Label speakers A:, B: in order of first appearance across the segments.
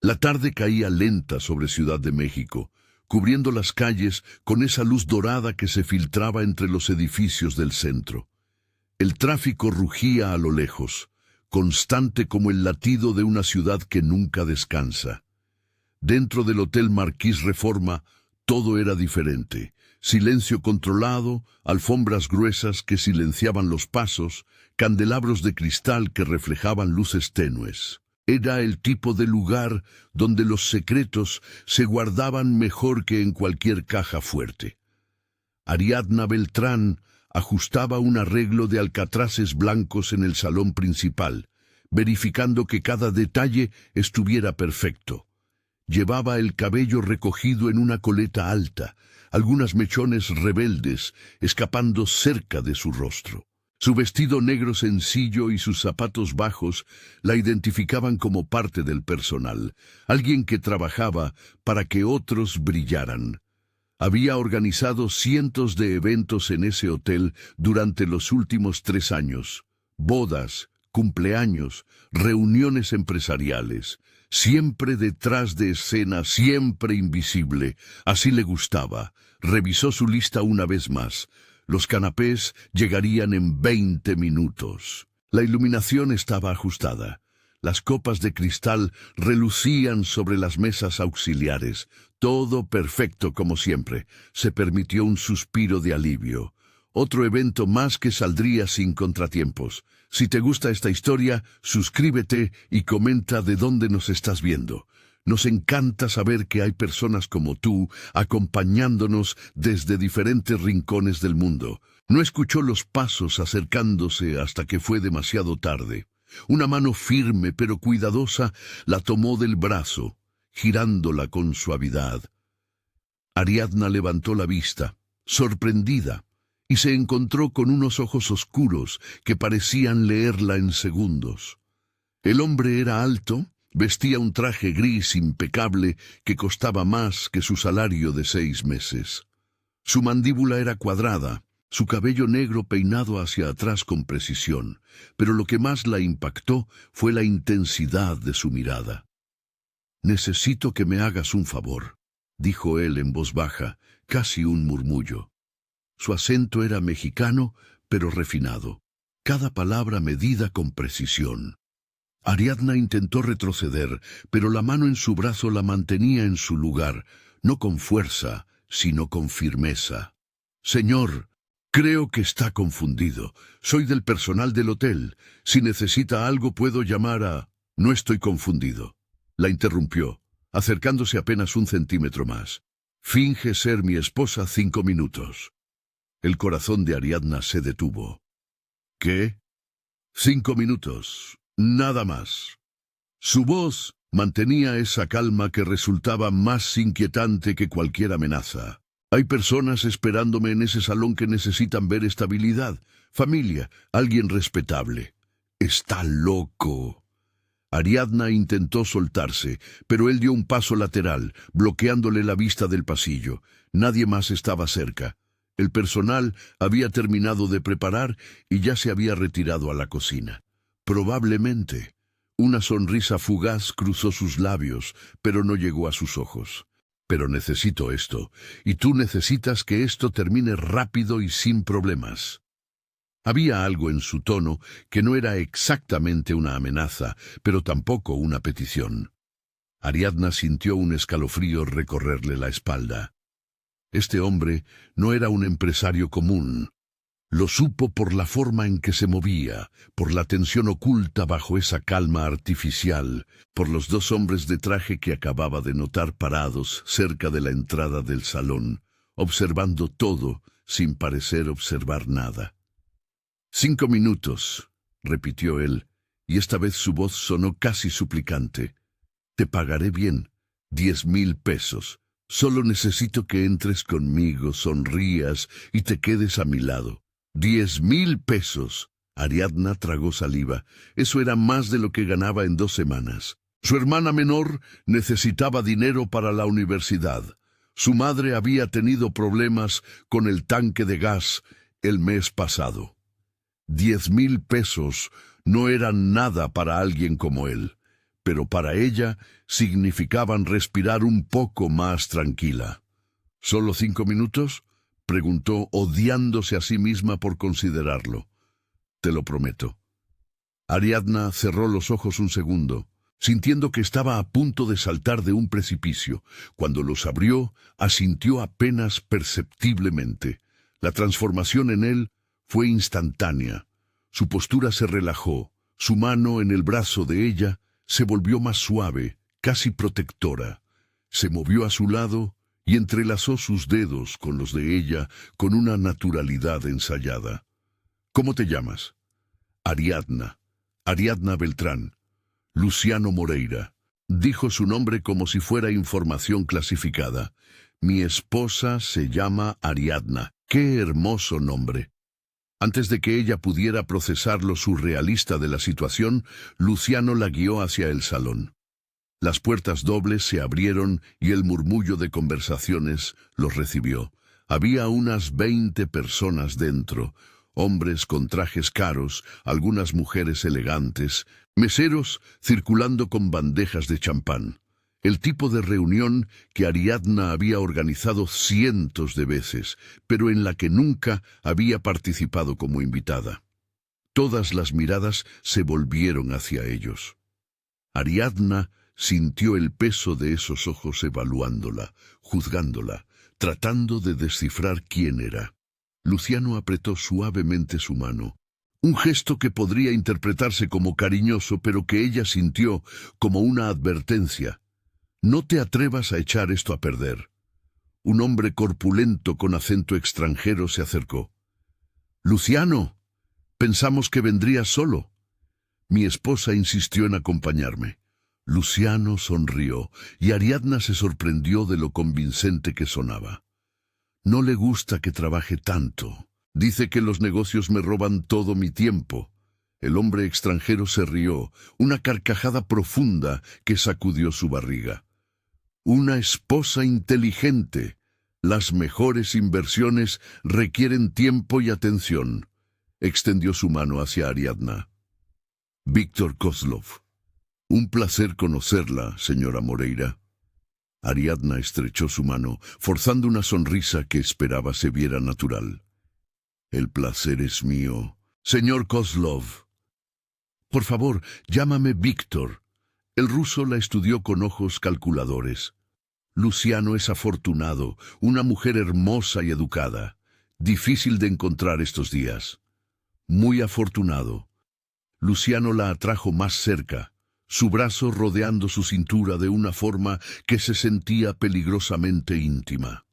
A: La tarde caía lenta sobre Ciudad de México, cubriendo las calles con esa luz dorada que se filtraba entre los edificios del centro. El tráfico rugía a lo lejos, constante como el latido de una ciudad que nunca descansa. Dentro del Hotel Marquis Reforma, todo era diferente. Silencio controlado, alfombras gruesas que silenciaban los pasos, candelabros de cristal que reflejaban luces tenues. Era el tipo de lugar donde los secretos se guardaban mejor que en cualquier caja fuerte. Ariadna Beltrán ajustaba un arreglo de alcatraces blancos en el salón principal, verificando que cada detalle estuviera perfecto. Llevaba el cabello recogido en una coleta alta, algunos mechones rebeldes escapando cerca de su rostro. Su vestido negro sencillo y sus zapatos bajos la identificaban como parte del personal, alguien que trabajaba para que otros brillaran. Había organizado cientos de eventos en ese hotel durante los últimos 3 años. Bodas, cumpleaños, reuniones empresariales. Siempre detrás de escena, siempre invisible. Así le gustaba. Revisó su lista una vez más. Los canapés llegarían en 20 minutos. La iluminación estaba ajustada. Las copas de cristal relucían sobre las mesas auxiliares. Todo perfecto como siempre. Se permitió un suspiro de alivio. Otro evento más que saldría sin contratiempos. Si te gusta esta historia, suscríbete y comenta de dónde nos estás viendo. Nos encanta saber que hay personas como tú acompañándonos desde diferentes rincones del mundo. No escuchó los pasos acercándose hasta que fue demasiado tarde. Una mano firme pero cuidadosa la tomó del brazo, girándola con suavidad. Ariadna levantó la vista, sorprendida, y se encontró con unos ojos oscuros que parecían leerla en segundos. El hombre era alto, vestía un traje gris impecable que costaba más que su salario de 6 meses. Su mandíbula era cuadrada, su cabello negro peinado hacia atrás con precisión, pero lo que más la impactó fue la intensidad de su mirada. «Necesito que me hagas un favor», dijo él en voz baja, casi un murmullo. Su acento era mexicano, pero refinado, cada palabra medida con precisión. Ariadna intentó retroceder, pero la mano en su brazo la mantenía en su lugar, no con fuerza, sino con firmeza. «Señor, creo que está confundido. Soy del personal del hotel. Si necesita algo puedo llamar a...» «No estoy confundido», la interrumpió, acercándose apenas 1 centímetro más. «Finge ser mi esposa 5 minutos». El corazón de Ariadna se detuvo. «¿Qué?» 5 minutos, nada más». Su voz mantenía esa calma que resultaba más inquietante que cualquier amenaza. «Hay personas esperándome en ese salón que necesitan ver estabilidad, familia, alguien respetable». «Está loco». Ariadna intentó soltarse, pero él dio un paso lateral, bloqueándole la vista del pasillo. Nadie más estaba cerca. El personal había terminado de preparar y ya se había retirado a la cocina. Probablemente. Una sonrisa fugaz cruzó sus labios, pero no llegó a sus ojos. «Pero necesito esto, y tú necesitas que esto termine rápido y sin problemas». Había algo en su tono que no era exactamente una amenaza, pero tampoco una petición. Ariadna sintió un escalofrío recorrerle la espalda. Este hombre no era un empresario común. Lo supo por la forma en que se movía, por la tensión oculta bajo esa calma artificial, por los 2 hombres de traje que acababa de notar parados cerca de la entrada del salón, observando todo sin parecer observar nada. 5 minutos, repitió él, y esta vez su voz sonó casi suplicante. «Te pagaré bien, 10,000 pesos. Solo necesito que entres conmigo, sonrías y te quedes a mi lado». 10,000 pesos. Ariadna tragó saliva. Eso era más de lo que ganaba en 2 semanas. Su hermana menor necesitaba dinero para la universidad. Su madre había tenido problemas con el tanque de gas el mes pasado. 10,000 pesos no eran nada para alguien como él, pero para ella significaban respirar un poco más tranquila. ¿Solo 5 minutos? Preguntó, odiándose a sí misma por considerarlo. Te lo prometo. Ariadna cerró los ojos un segundo, sintiendo que estaba a punto de saltar de un precipicio. Cuando los abrió, asintió apenas perceptiblemente. La transformación en él fue instantánea. Su postura se relajó, su mano en el brazo de ella se volvió más suave, casi protectora. Se movió a su lado y entrelazó sus dedos con los de ella con una naturalidad ensayada. ¿Cómo te llamas? Ariadna. Ariadna Beltrán. Luciano Moreira. Dijo su nombre como si fuera información clasificada. Mi esposa se llama Ariadna. ¡Qué hermoso nombre! Antes de que ella pudiera procesar lo surrealista de la situación, Luciano la guió hacia el salón. Las puertas dobles se abrieron y el murmullo de conversaciones los recibió. Había unas 20 personas dentro, hombres con trajes caros, algunas mujeres elegantes, meseros circulando con bandejas de champán. El tipo de reunión que Ariadna había organizado cientos de veces, pero en la que nunca había participado como invitada. Todas las miradas se volvieron hacia ellos. Ariadna sintió el peso de esos ojos evaluándola, juzgándola, tratando de descifrar quién era. Luciano apretó suavemente su mano, un gesto que podría interpretarse como cariñoso, pero que ella sintió como una advertencia. No te atrevas a echar esto a perder. Un hombre corpulento con acento extranjero se acercó. Luciano, pensamos que vendrías solo. Mi esposa insistió en acompañarme. Luciano sonrió y Ariadna se sorprendió de lo convincente que sonaba. No le gusta que trabaje tanto. Dice que los negocios me roban todo mi tiempo. El hombre extranjero se rió, una carcajada profunda que sacudió su barriga. Una esposa inteligente. Las mejores inversiones requieren tiempo y atención. Extendió su mano hacia Ariadna. Víctor Kozlov. Un placer conocerla, señora Moreira. Ariadna estrechó su mano, forzando una sonrisa que esperaba se viera natural. El placer es mío, señor Kozlov. Por favor, llámame Víctor. El ruso la estudió con ojos calculadores. Luciano es afortunado, una mujer hermosa y educada. Difícil de encontrar estos días. Muy afortunado. Luciano la atrajo más cerca, su brazo rodeando su cintura de una forma que se sentía peligrosamente íntima.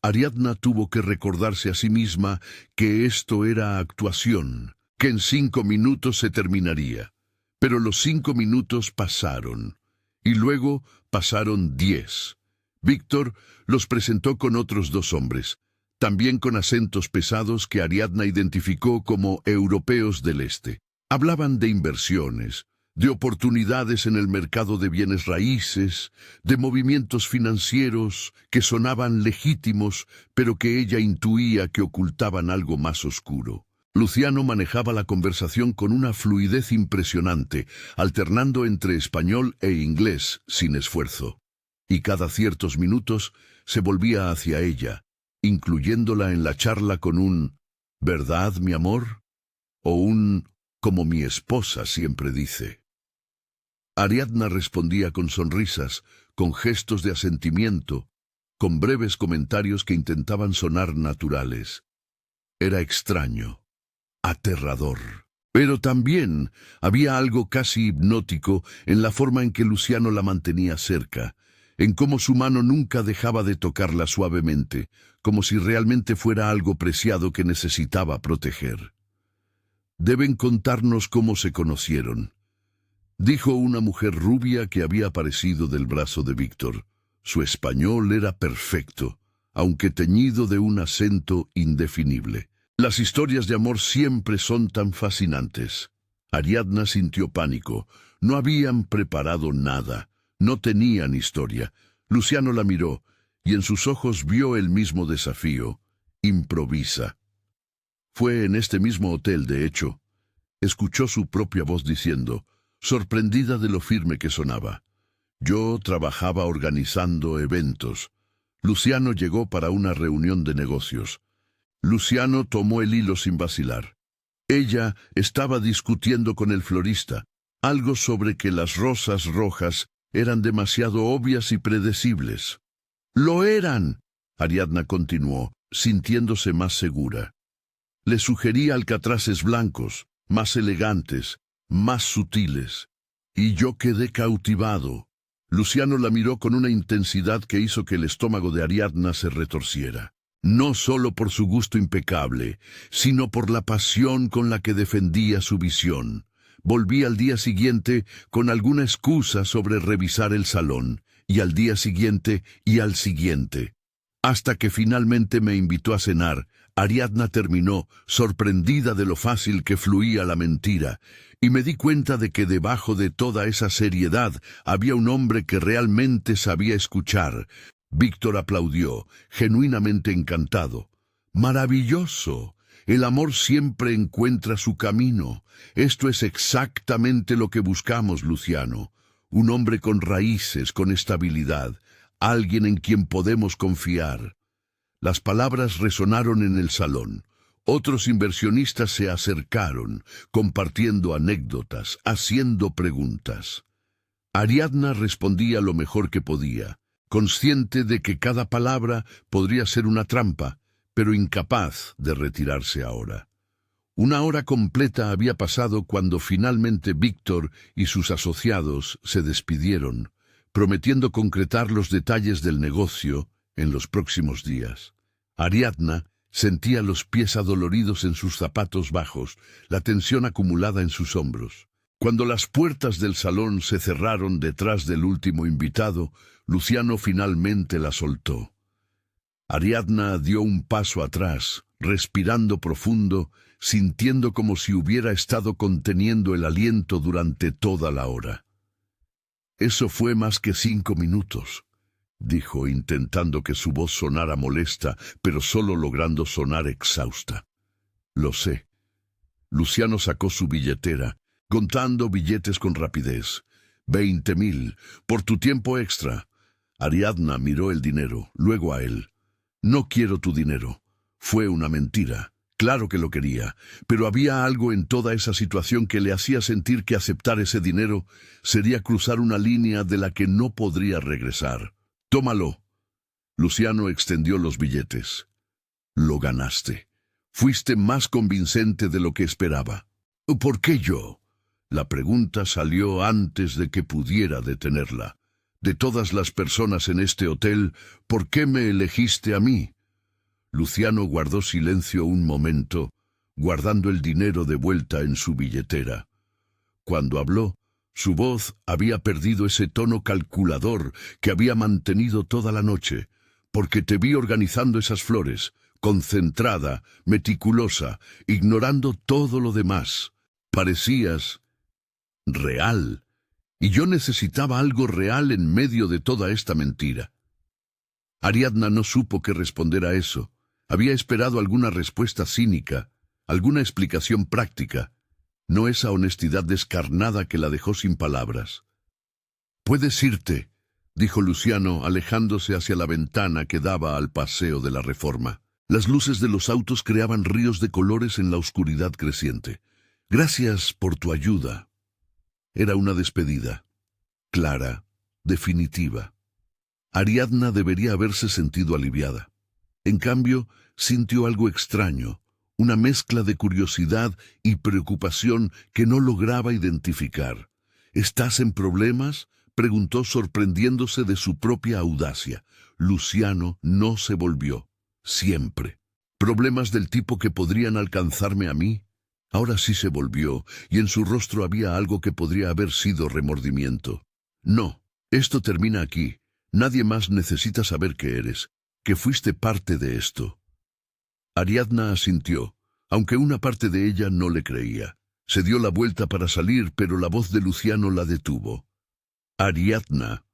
A: Ariadna tuvo que recordarse a sí misma que esto era actuación, que en 5 minutos se terminaría. Pero los 5 minutos pasaron, y luego pasaron 10. Víctor los presentó con otros 2 hombres, también con acentos pesados que Ariadna identificó como europeos del este. Hablaban de inversiones, de oportunidades en el mercado de bienes raíces, de movimientos financieros que sonaban legítimos, pero que ella intuía que ocultaban algo más oscuro. Luciano manejaba la conversación con una fluidez impresionante, alternando entre español e inglés sin esfuerzo. Y cada ciertos minutos se volvía hacia ella, incluyéndola en la charla con un «¿verdad, mi amor?» o un «como mi esposa siempre dice». Ariadna respondía con sonrisas, con gestos de asentimiento, con breves comentarios que intentaban sonar naturales. Era extraño, aterrador. Pero también había algo casi hipnótico en la forma en que Luciano la mantenía cerca, en cómo su mano nunca dejaba de tocarla suavemente, como si realmente fuera algo preciado que necesitaba proteger. «Deben contarnos cómo se conocieron», dijo una mujer rubia que había aparecido del brazo de Víctor. Su español era perfecto, aunque teñido de un acento indefinible. Las historias de amor siempre son tan fascinantes. Ariadna sintió pánico. No habían preparado nada. No tenían historia. Luciano la miró, y en sus ojos vio el mismo desafío. Improvisa. Fue en este mismo hotel, de hecho. Escuchó su propia voz diciendo, sorprendida de lo firme que sonaba. Yo trabajaba organizando eventos. Luciano llegó para una reunión de negocios. Luciano tomó el hilo sin vacilar. Ella estaba discutiendo con el florista, algo sobre que las rosas rojas eran demasiado obvias y predecibles. ¡Lo eran!, Ariadna continuó, sintiéndose más segura. Le sugería alcatraces blancos, más elegantes, más sutiles. Y yo quedé cautivado. Luciano la miró con una intensidad que hizo que el estómago de Ariadna se retorciera. No solo por su gusto impecable, sino por la pasión con la que defendía su visión. Volví al día siguiente con alguna excusa sobre revisar el salón, y al día siguiente y al siguiente. Hasta que finalmente me invitó a cenar, Ariadna terminó, sorprendida de lo fácil que fluía la mentira, y me di cuenta de que debajo de toda esa seriedad había un hombre que realmente sabía escuchar. Víctor aplaudió, genuinamente encantado. ¡Maravilloso! El amor siempre encuentra su camino. Esto es exactamente lo que buscamos, Luciano. Un hombre con raíces, con estabilidad, alguien en quien podemos confiar. Las palabras resonaron en el salón. Otros inversionistas se acercaron, compartiendo anécdotas, haciendo preguntas. Ariadna respondía lo mejor que podía, consciente de que cada palabra podría ser una trampa, pero incapaz de retirarse ahora. Una hora completa había pasado cuando finalmente Víctor y sus asociados se despidieron, prometiendo concretar los detalles del negocio en los próximos días. Ariadna sentía los pies adoloridos en sus zapatos bajos, la tensión acumulada en sus hombros. Cuando las puertas del salón se cerraron detrás del último invitado, Luciano finalmente la soltó. Ariadna dio un paso atrás, respirando profundo, sintiendo como si hubiera estado conteniendo el aliento durante toda la hora. «Eso fue más que 5 minutos», dijo, intentando que su voz sonara molesta, pero solo logrando sonar exhausta. «Lo sé». Luciano sacó su billetera, contando billetes con rapidez. 20.000, por tu tiempo extra. Ariadna miró el dinero, luego a él. «No quiero tu dinero. Fue una mentira. Claro que lo quería, pero había algo en toda esa situación que le hacía sentir que aceptar ese dinero sería cruzar una línea de la que no podría regresar. «Tómalo». Luciano extendió los billetes. «Lo ganaste. Fuiste más convincente de lo que esperaba». «¿Por qué yo?». La pregunta salió antes de que pudiera detenerla. «De todas las personas en este hotel, ¿por qué me elegiste a mí?». Luciano guardó silencio un momento, guardando el dinero de vuelta en su billetera. Cuando habló, su voz había perdido ese tono calculador que había mantenido toda la noche, porque te vi organizando esas flores, concentrada, meticulosa, ignorando todo lo demás. Parecías real, y yo necesitaba algo real en medio de toda esta mentira. Ariadna no supo qué responder a eso. Había esperado alguna respuesta cínica, alguna explicación práctica, no esa honestidad descarnada que la dejó sin palabras. «Puedes irte», dijo Luciano, alejándose hacia la ventana que daba al paseo de la Reforma. Las luces de los autos creaban ríos de colores en la oscuridad creciente. «Gracias por tu ayuda». Era una despedida, clara, definitiva. Ariadna debería haberse sentido aliviada. En cambio, sintió algo extraño, una mezcla de curiosidad y preocupación que no lograba identificar. «¿Estás en problemas?», preguntó, sorprendiéndose de su propia audacia. Luciano no se volvió. «Siempre. ¿Problemas del tipo que podrían alcanzarme a mí?». Ahora sí se volvió, y en su rostro había algo que podría haber sido remordimiento. «No, esto termina aquí. Nadie más necesita saber que eres, que fuiste parte de esto». Ariadna asintió, aunque una parte de ella no le creía. Se dio la vuelta para salir, pero la voz de Luciano la detuvo. «Ariadna».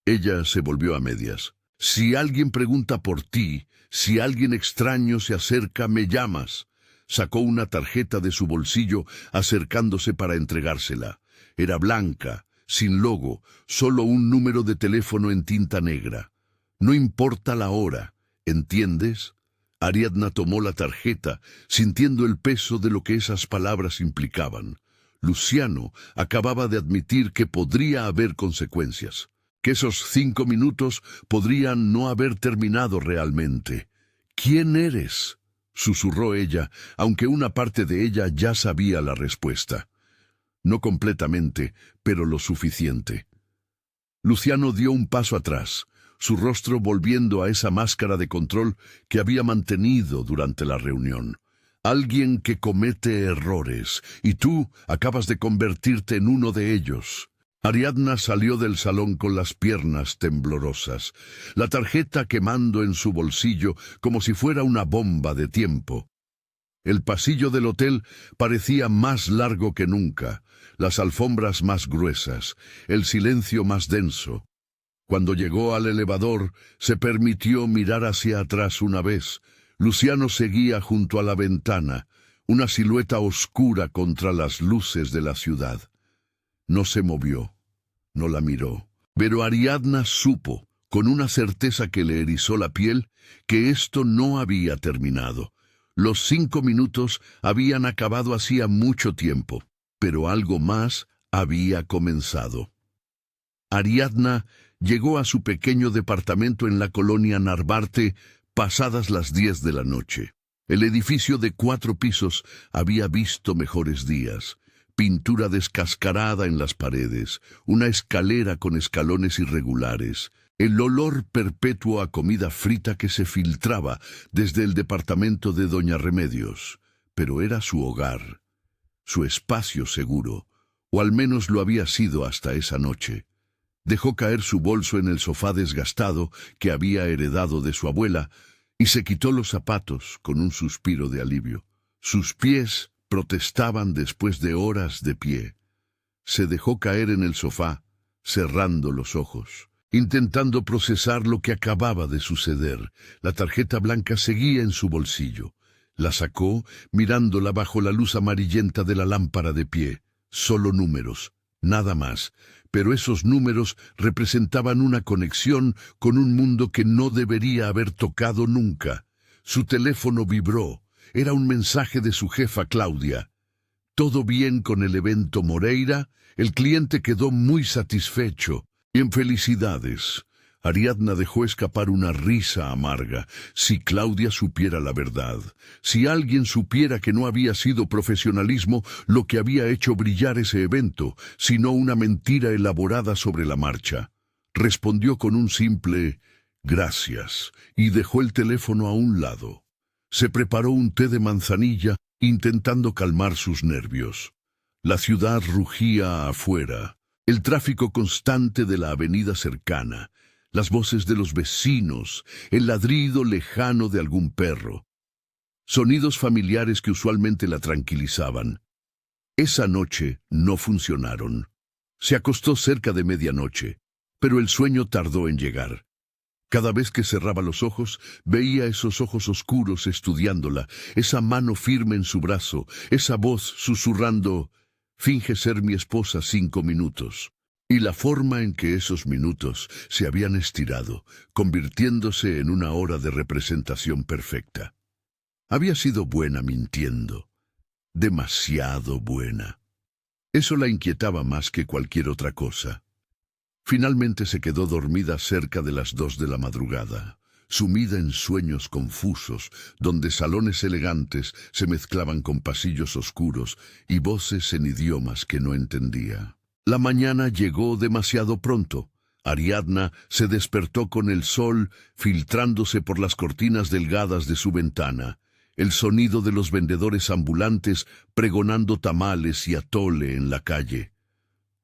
A: Ella se volvió a medias. «Si alguien pregunta por ti, si alguien extraño se acerca, me llamas». Sacó una tarjeta de su bolsillo, acercándose para entregársela. Era blanca, sin logo, solo un número de teléfono en tinta negra. No importa la hora, ¿entiendes? Ariadna tomó la tarjeta, sintiendo el peso de lo que esas palabras implicaban. Luciano acababa de admitir que podría haber consecuencias, que esos 5 minutos podrían no haber terminado realmente. ¿Quién eres?, susurró ella, aunque una parte de ella ya sabía la respuesta. No completamente, pero lo suficiente. Luciano dio un paso atrás, su rostro volviendo a esa máscara de control que había mantenido durante la reunión. Alguien que comete errores, y tú acabas de convertirte en uno de ellos. Ariadna salió del salón con las piernas temblorosas, la tarjeta quemando en su bolsillo como si fuera una bomba de tiempo. El pasillo del hotel parecía más largo que nunca, las alfombras más gruesas, el silencio más denso. Cuando llegó al elevador, se permitió mirar hacia atrás una vez. Luciano seguía junto a la ventana, una silueta oscura contra las luces de la ciudad. No se movió, no la miró, pero Ariadna supo, con una certeza que le erizó la piel, que esto no había terminado. Los 5 minutos habían acabado hacía mucho tiempo, pero algo más había comenzado. Ariadna llegó a su pequeño departamento en la colonia Narvarte pasadas las 10 de la noche. El edificio de 4 pisos había visto mejores días. Pintura descascarada en las paredes, una escalera con escalones irregulares, el olor perpetuo a comida frita que se filtraba desde el departamento de Doña Remedios. Pero era su hogar, su espacio seguro, o al menos lo había sido hasta esa noche. Dejó caer su bolso en el sofá desgastado que había heredado de su abuela y se quitó los zapatos con un suspiro de alivio. Sus pies protestaban después de horas de pie. Se dejó caer en el sofá, cerrando los ojos, intentando procesar lo que acababa de suceder. La tarjeta blanca seguía en su bolsillo. La sacó, mirándola bajo la luz amarillenta de la lámpara de pie. Solo números, nada más. Pero esos números representaban una conexión con un mundo que no debería haber tocado nunca. Su teléfono vibró. Era un mensaje de su jefa Claudia. ¿Todo bien con el evento Moreira? El cliente quedó muy satisfecho. Bien, felicidades. Ariadna dejó escapar una risa amarga. Si Claudia supiera la verdad, si alguien supiera que no había sido profesionalismo lo que había hecho brillar ese evento, sino una mentira elaborada sobre la marcha. Respondió con un simple «gracias» y dejó el teléfono a un lado. Se preparó un té de manzanilla, intentando calmar sus nervios. La ciudad rugía afuera, el tráfico constante de la avenida cercana, las voces de los vecinos, el ladrido lejano de algún perro. Sonidos familiares que usualmente la tranquilizaban. Esa noche no funcionaron. Se acostó cerca de medianoche, pero el sueño tardó en llegar. Cada vez que cerraba los ojos, veía esos ojos oscuros estudiándola, esa mano firme en su brazo, esa voz susurrando, «Finge ser mi esposa 5 minutos». Y la forma en que esos minutos se habían estirado, convirtiéndose en una hora de representación perfecta. Había sido buena mintiendo, demasiado buena. Eso la inquietaba más que cualquier otra cosa. Finalmente se quedó dormida cerca de las 2 de la madrugada, sumida en sueños confusos, donde salones elegantes se mezclaban con pasillos oscuros y voces en idiomas que no entendía. La mañana llegó demasiado pronto. Ariadna se despertó con el sol filtrándose por las cortinas delgadas de su ventana, el sonido de los vendedores ambulantes pregonando tamales y atole en la calle.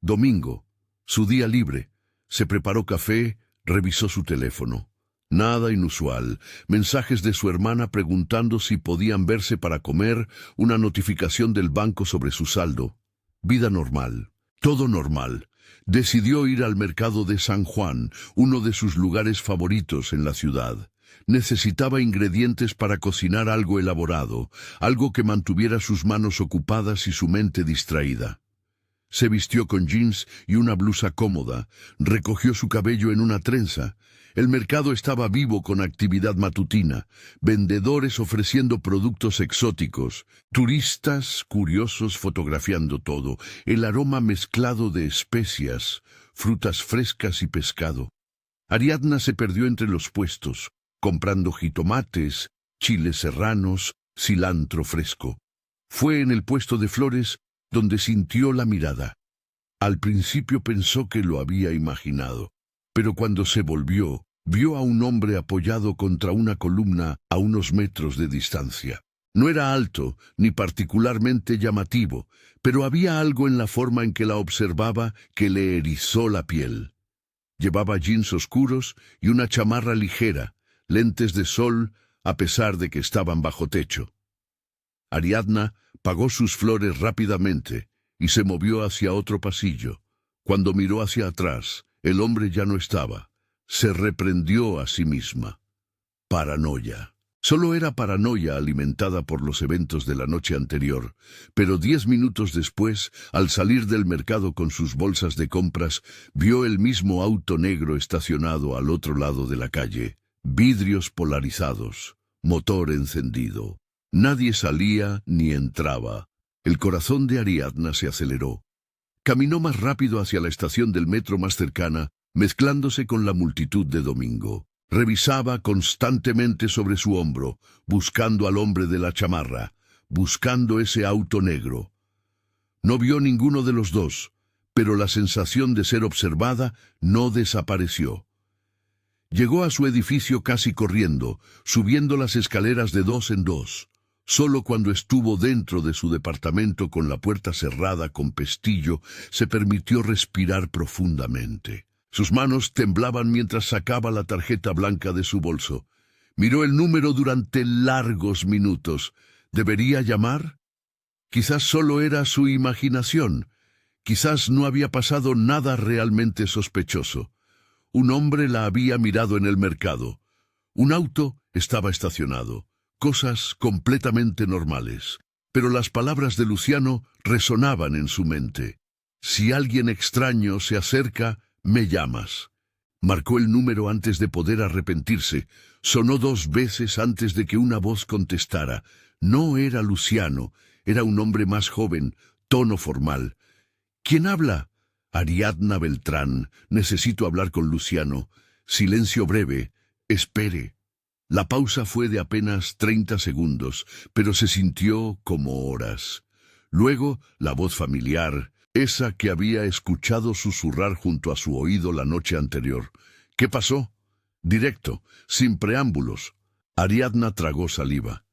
A: Domingo, su día libre. Se preparó café, revisó su teléfono. Nada inusual. Mensajes de su hermana preguntando si podían verse para comer, una notificación del banco sobre su saldo. Vida normal. Todo normal. Decidió ir al mercado de San Juan, uno de sus lugares favoritos en la ciudad. Necesitaba ingredientes para cocinar algo elaborado, algo que mantuviera sus manos ocupadas y su mente distraída. Se vistió con jeans y una blusa cómoda, recogió su cabello en una trenza. El mercado estaba vivo con actividad matutina, vendedores ofreciendo productos exóticos, turistas curiosos fotografiando todo, el aroma mezclado de especias, frutas frescas y pescado. Ariadna se perdió entre los puestos, comprando jitomates, chiles serranos, cilantro fresco. Fue en el puesto de flores donde sintió la mirada. Al principio pensó que lo había imaginado, pero cuando se volvió, vio a un hombre apoyado contra una columna a unos metros de distancia. No era alto, ni particularmente llamativo, pero había algo en la forma en que la observaba que le erizó la piel. Llevaba jeans oscuros y una chamarra ligera, lentes de sol, a pesar de que estaban bajo techo. Ariadna pagó sus flores rápidamente y se movió hacia otro pasillo. Cuando miró hacia atrás, el hombre ya no estaba. Se reprendió a sí misma. Paranoia. Solo era paranoia alimentada por los eventos de la noche anterior, pero 10 minutos después, al salir del mercado con sus bolsas de compras, vio el mismo auto negro estacionado al otro lado de la calle, vidrios polarizados, motor encendido. Nadie salía ni entraba. El corazón de Ariadna se aceleró. Caminó más rápido hacia la estación del metro más cercana, mezclándose con la multitud de domingo. Revisaba constantemente sobre su hombro, buscando al hombre de la chamarra, buscando ese auto negro. No vio ninguno de los dos, pero la sensación de ser observada no desapareció. Llegó a su edificio casi corriendo, subiendo las escaleras de 2 en 2. Solo cuando estuvo dentro de su departamento con la puerta cerrada con pestillo, se permitió respirar profundamente. Sus manos temblaban mientras sacaba la tarjeta blanca de su bolso. Miró el número durante largos minutos. ¿Debería llamar? Quizás solo era su imaginación. Quizás no había pasado nada realmente sospechoso. Un hombre la había mirado en el mercado. Un auto estaba estacionado. Cosas completamente normales. Pero las palabras de Luciano resonaban en su mente. Si alguien extraño se acerca, me llamas. Marcó el número antes de poder arrepentirse. Sonó 2 veces antes de que una voz contestara. No era Luciano, era un hombre más joven, tono formal. ¿Quién habla? Ariadna Beltrán. Necesito hablar con Luciano. Silencio breve. Espere. La pausa fue de apenas 30 segundos, pero se sintió como horas. Luego, la voz familiar, esa que había escuchado susurrar junto a su oído la noche anterior. ¿Qué pasó? Directo, sin preámbulos. Ariadna tragó saliva.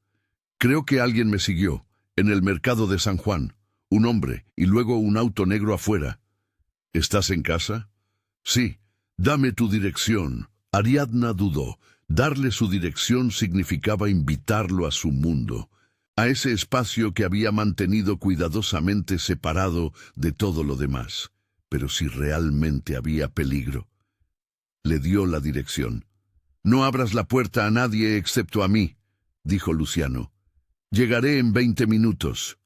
A: Creo que alguien me siguió, en el mercado de San Juan. Un hombre, y luego un auto negro afuera. ¿Estás en casa? Sí. Dame tu dirección. Ariadna dudó. Darle su dirección significaba invitarlo a su mundo, a ese espacio que había mantenido cuidadosamente separado de todo lo demás. Pero si realmente había peligro. Le dio la dirección. No abras la puerta a nadie excepto a mí, dijo Luciano. Llegaré en 20 minutos.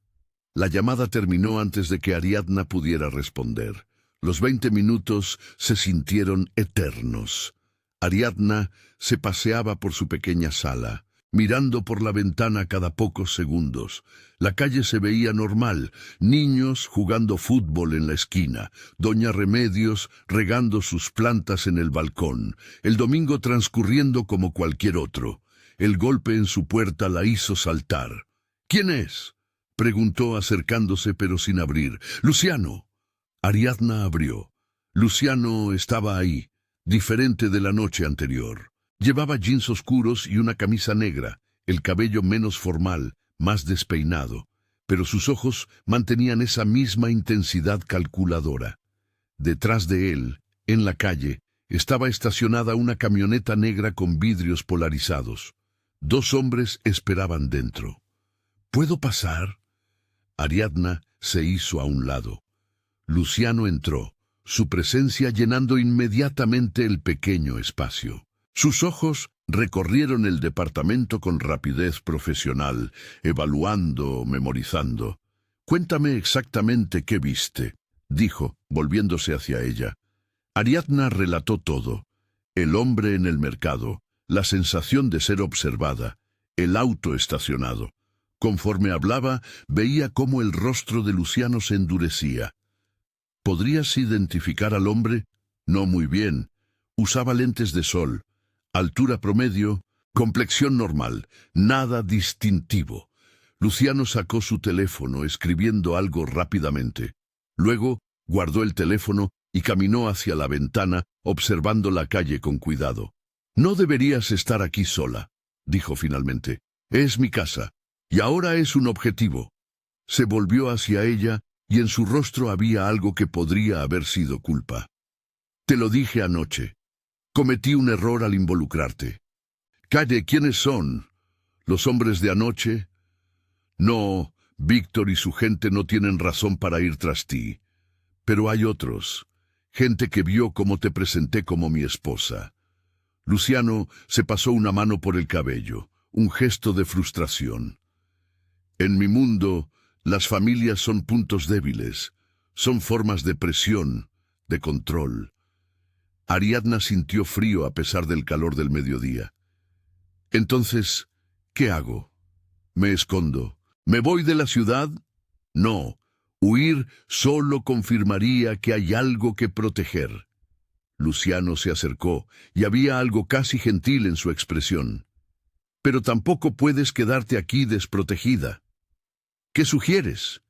A: La llamada terminó antes de que Ariadna pudiera responder. Los 20 minutos se sintieron eternos. Ariadna se paseaba por su pequeña sala, mirando por la ventana cada pocos segundos. La calle se veía normal, niños jugando fútbol en la esquina, doña Remedios regando sus plantas en el balcón, el domingo transcurriendo como cualquier otro. El golpe en su puerta la hizo saltar. ¿Quién es?, preguntó acercándose pero sin abrir. «Luciano». Ariadna abrió. Luciano estaba ahí, diferente de la noche anterior. Llevaba jeans oscuros y una camisa negra, el cabello menos formal, más despeinado, pero sus ojos mantenían esa misma intensidad calculadora. Detrás de él, en la calle, estaba estacionada una camioneta negra con vidrios polarizados. 2 hombres esperaban dentro. ¿Puedo pasar? Ariadna se hizo a un lado. Luciano entró, su presencia llenando inmediatamente el pequeño espacio. Sus ojos recorrieron el departamento con rapidez profesional, evaluando, memorizando. «Cuéntame exactamente qué viste». dijo, volviéndose hacia ella. Ariadna relató todo: el hombre en el mercado, la sensación de ser observada, el auto estacionado. Conforme hablaba, veía cómo el rostro de Luciano se endurecía. ¿Podrías identificar al hombre? No muy bien. Usaba lentes de sol, altura promedio, complexión normal, nada distintivo. Luciano sacó su teléfono escribiendo algo rápidamente. Luego guardó el teléfono y caminó hacia la ventana, observando la calle con cuidado. No deberías estar aquí sola, dijo finalmente. Es mi casa, y ahora es un objetivo. Se volvió hacia ella, y en su rostro había algo que podría haber sido culpa. Te lo dije anoche. Cometí un error al involucrarte. Calle, ¿quiénes son? ¿Los hombres de anoche? No, Víctor y su gente no tienen razón para ir tras ti. Pero hay otros. Gente que vio cómo te presenté como mi esposa. Luciano se pasó una mano por el cabello, un gesto de frustración. En mi mundo, las familias son puntos débiles, son formas de presión, de control. Ariadna sintió frío a pesar del calor del mediodía. Entonces, ¿qué hago? ¿Me escondo? ¿Me voy de la ciudad? No. Huir solo confirmaría que hay algo que proteger. Luciano se acercó, y había algo casi gentil en su expresión. Pero tampoco puedes quedarte aquí desprotegida. ¿Qué sugieres?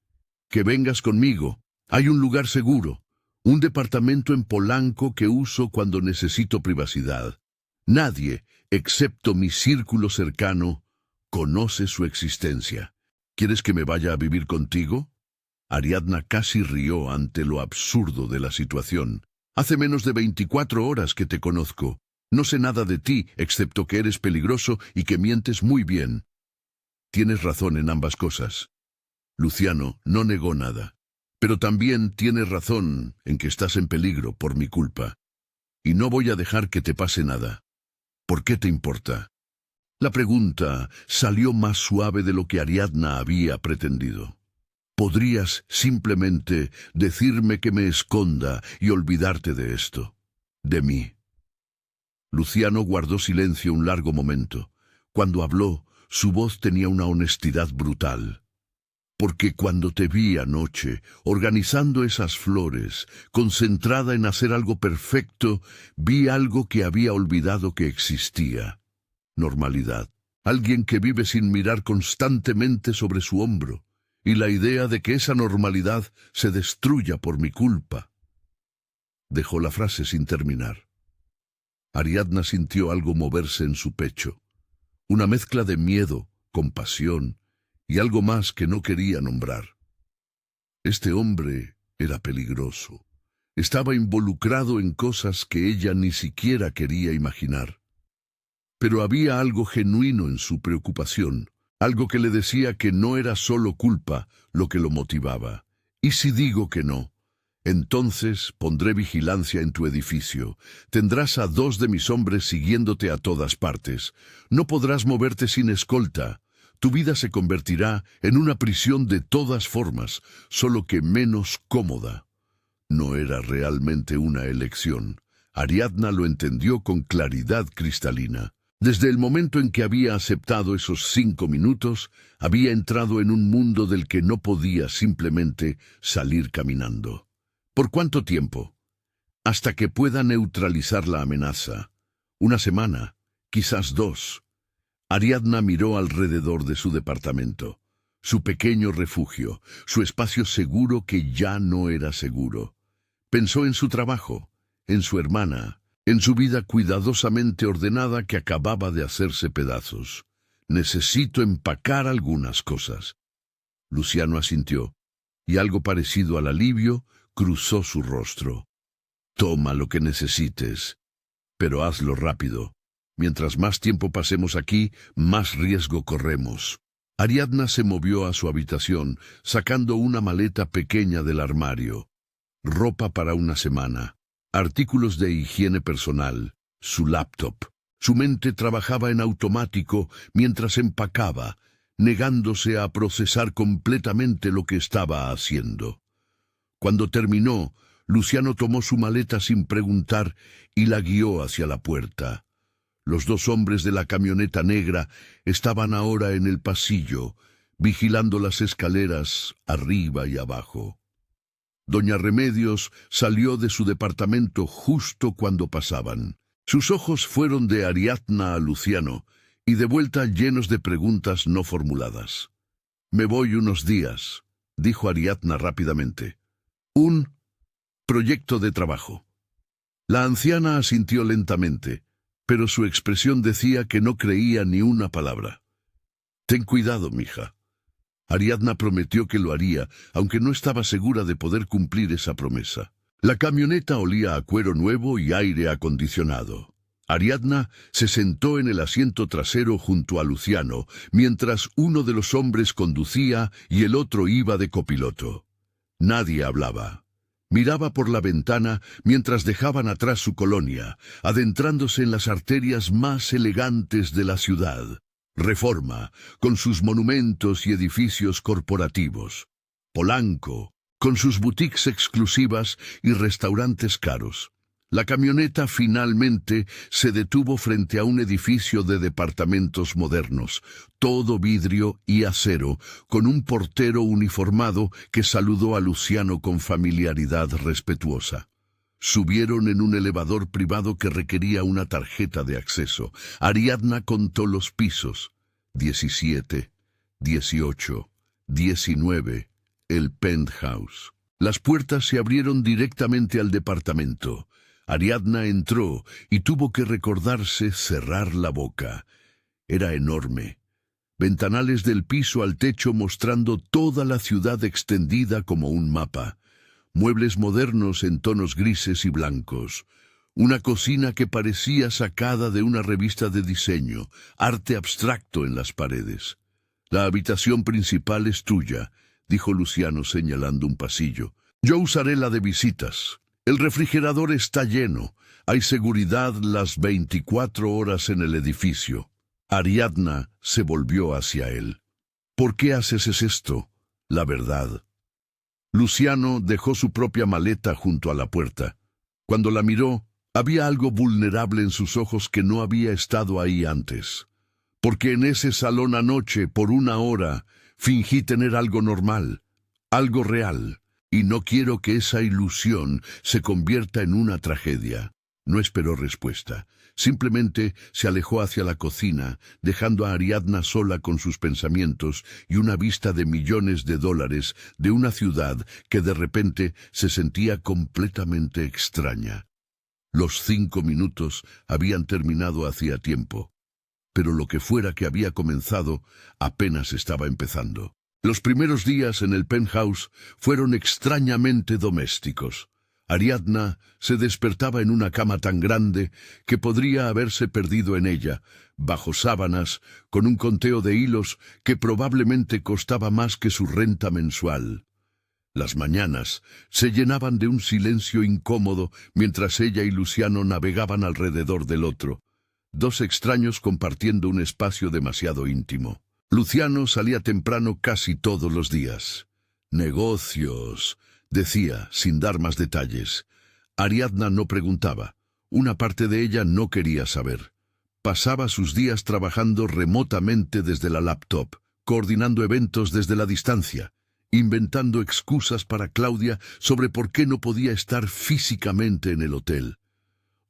A: Que vengas conmigo. Hay un lugar seguro, un departamento en Polanco que uso cuando necesito privacidad. Nadie, excepto mi círculo cercano, conoce su existencia. ¿Quieres que me vaya a vivir contigo? Ariadna casi rió ante lo absurdo de la situación. Hace menos de 24 horas que te conozco. No sé nada de ti, excepto que eres peligroso y que mientes muy bien. Tienes razón en ambas cosas. Luciano no negó nada. Pero también tienes razón en que estás en peligro por mi culpa. Y no voy a dejar que te pase nada. ¿Por qué te importa? La pregunta salió más suave de lo que Ariadna había pretendido. ¿Podrías simplemente decirme que me esconda y olvidarte de esto? De mí. Luciano guardó silencio un largo momento. Cuando habló, su voz tenía una honestidad brutal. Porque cuando te vi anoche, organizando esas flores, concentrada en hacer algo perfecto, vi algo que había olvidado que existía. Normalidad. Alguien que vive sin mirar constantemente sobre su hombro. Y la idea de que esa normalidad se destruya por mi culpa. Dejó la frase sin terminar. Ariadna sintió algo moverse en su pecho. Una mezcla de miedo, compasión y algo más que no quería nombrar. Este hombre era peligroso. Estaba involucrado en cosas que ella ni siquiera quería imaginar. Pero había algo genuino en su preocupación. Algo que le decía que no era solo culpa lo que lo motivaba. ¿Y si digo que no? Entonces pondré vigilancia en tu edificio. Tendrás a 2 de mis hombres siguiéndote a todas partes. No podrás moverte sin escolta. Tu vida se convertirá en una prisión de todas formas, solo que menos cómoda. No era realmente una elección. Ariadna lo entendió con claridad cristalina. Desde el momento en que había aceptado esos 5 minutos, había entrado en un mundo del que no podía simplemente salir caminando. ¿Por cuánto tiempo? Hasta que pueda neutralizar la amenaza. 1 semana, quizás 2. Ariadna miró alrededor de su departamento. Su pequeño refugio, su espacio seguro que ya no era seguro. Pensó en su trabajo, en su hermana, en su vida cuidadosamente ordenada que acababa de hacerse pedazos. Necesito empacar algunas cosas. Luciano asintió, y algo parecido al alivio cruzó su rostro. Toma lo que necesites, pero hazlo rápido. Mientras más tiempo pasemos aquí, más riesgo corremos. Ariadna se movió a su habitación, sacando una maleta pequeña del armario. Ropa para 1 semana. Artículos de higiene personal, su laptop. Su mente trabajaba en automático mientras empacaba, negándose a procesar completamente lo que estaba haciendo. Cuando terminó, Luciano tomó su maleta sin preguntar y la guió hacia la puerta. Los dos hombres de la camioneta negra estaban ahora en el pasillo, vigilando las escaleras arriba y abajo. Doña Remedios salió de su departamento justo cuando pasaban. Sus ojos fueron de Ariadna a Luciano y de vuelta llenos de preguntas no formuladas. «Me voy unos días», dijo Ariadna rápidamente. «Un proyecto de trabajo». La anciana asintió lentamente, pero su expresión decía que no creía ni una palabra. «Ten cuidado, mija». Ariadna prometió que lo haría, aunque no estaba segura de poder cumplir esa promesa. La camioneta olía a cuero nuevo y aire acondicionado. Ariadna se sentó en el asiento trasero junto a Luciano, mientras uno de los hombres conducía y el otro iba de copiloto. Nadie hablaba. Miraba por la ventana mientras dejaban atrás su colonia, adentrándose en las arterias más elegantes de la ciudad. Reforma, con sus monumentos y edificios corporativos. Polanco, con sus boutiques exclusivas y restaurantes caros. La camioneta finalmente se detuvo frente a un edificio de departamentos modernos, todo vidrio y acero, con un portero uniformado que saludó a Luciano con familiaridad respetuosa. Subieron en un elevador privado que requería una tarjeta de acceso. Ariadna contó los pisos. 17, 18, 19, el penthouse. Las puertas se abrieron directamente al departamento. Ariadna entró y tuvo que recordarse cerrar la boca. Era enorme. Ventanales del piso al techo mostrando toda la ciudad extendida como un mapa. Muebles modernos en tonos grises y blancos. Una cocina que parecía sacada de una revista de diseño, arte abstracto en las paredes. «La habitación principal es tuya», dijo Luciano señalando un pasillo. «Yo usaré la de visitas. El refrigerador está lleno. Hay seguridad las 24 horas en el edificio». Ariadna se volvió hacia él. «¿Por qué haces esto? La verdad». Luciano dejó su propia maleta junto a la puerta. Cuando la miró, había algo vulnerable en sus ojos que no había estado ahí antes. «Porque en ese salón anoche, por una hora, fingí tener algo normal, algo real, y no quiero que esa ilusión se convierta en una tragedia». No esperó respuesta. Simplemente se alejó hacia la cocina, dejando a Ariadna sola con sus pensamientos y una vista de millones de dólares de una ciudad que de repente se sentía completamente extraña. Los 5 minutos habían terminado hacía tiempo, pero lo que fuera que había comenzado apenas estaba empezando. Los primeros días en el penthouse fueron extrañamente domésticos. Ariadna se despertaba en una cama tan grande que podría haberse perdido en ella, bajo sábanas, con un conteo de hilos que probablemente costaba más que su renta mensual. Las mañanas se llenaban de un silencio incómodo mientras ella y Luciano navegaban alrededor del otro, dos extraños compartiendo un espacio demasiado íntimo. Luciano salía temprano casi todos los días. «Negocios», decía, sin dar más detalles. Ariadna no preguntaba. Una parte de ella no quería saber. Pasaba sus días trabajando remotamente desde la laptop, coordinando eventos desde la distancia, inventando excusas para Claudia sobre por qué no podía estar físicamente en el hotel.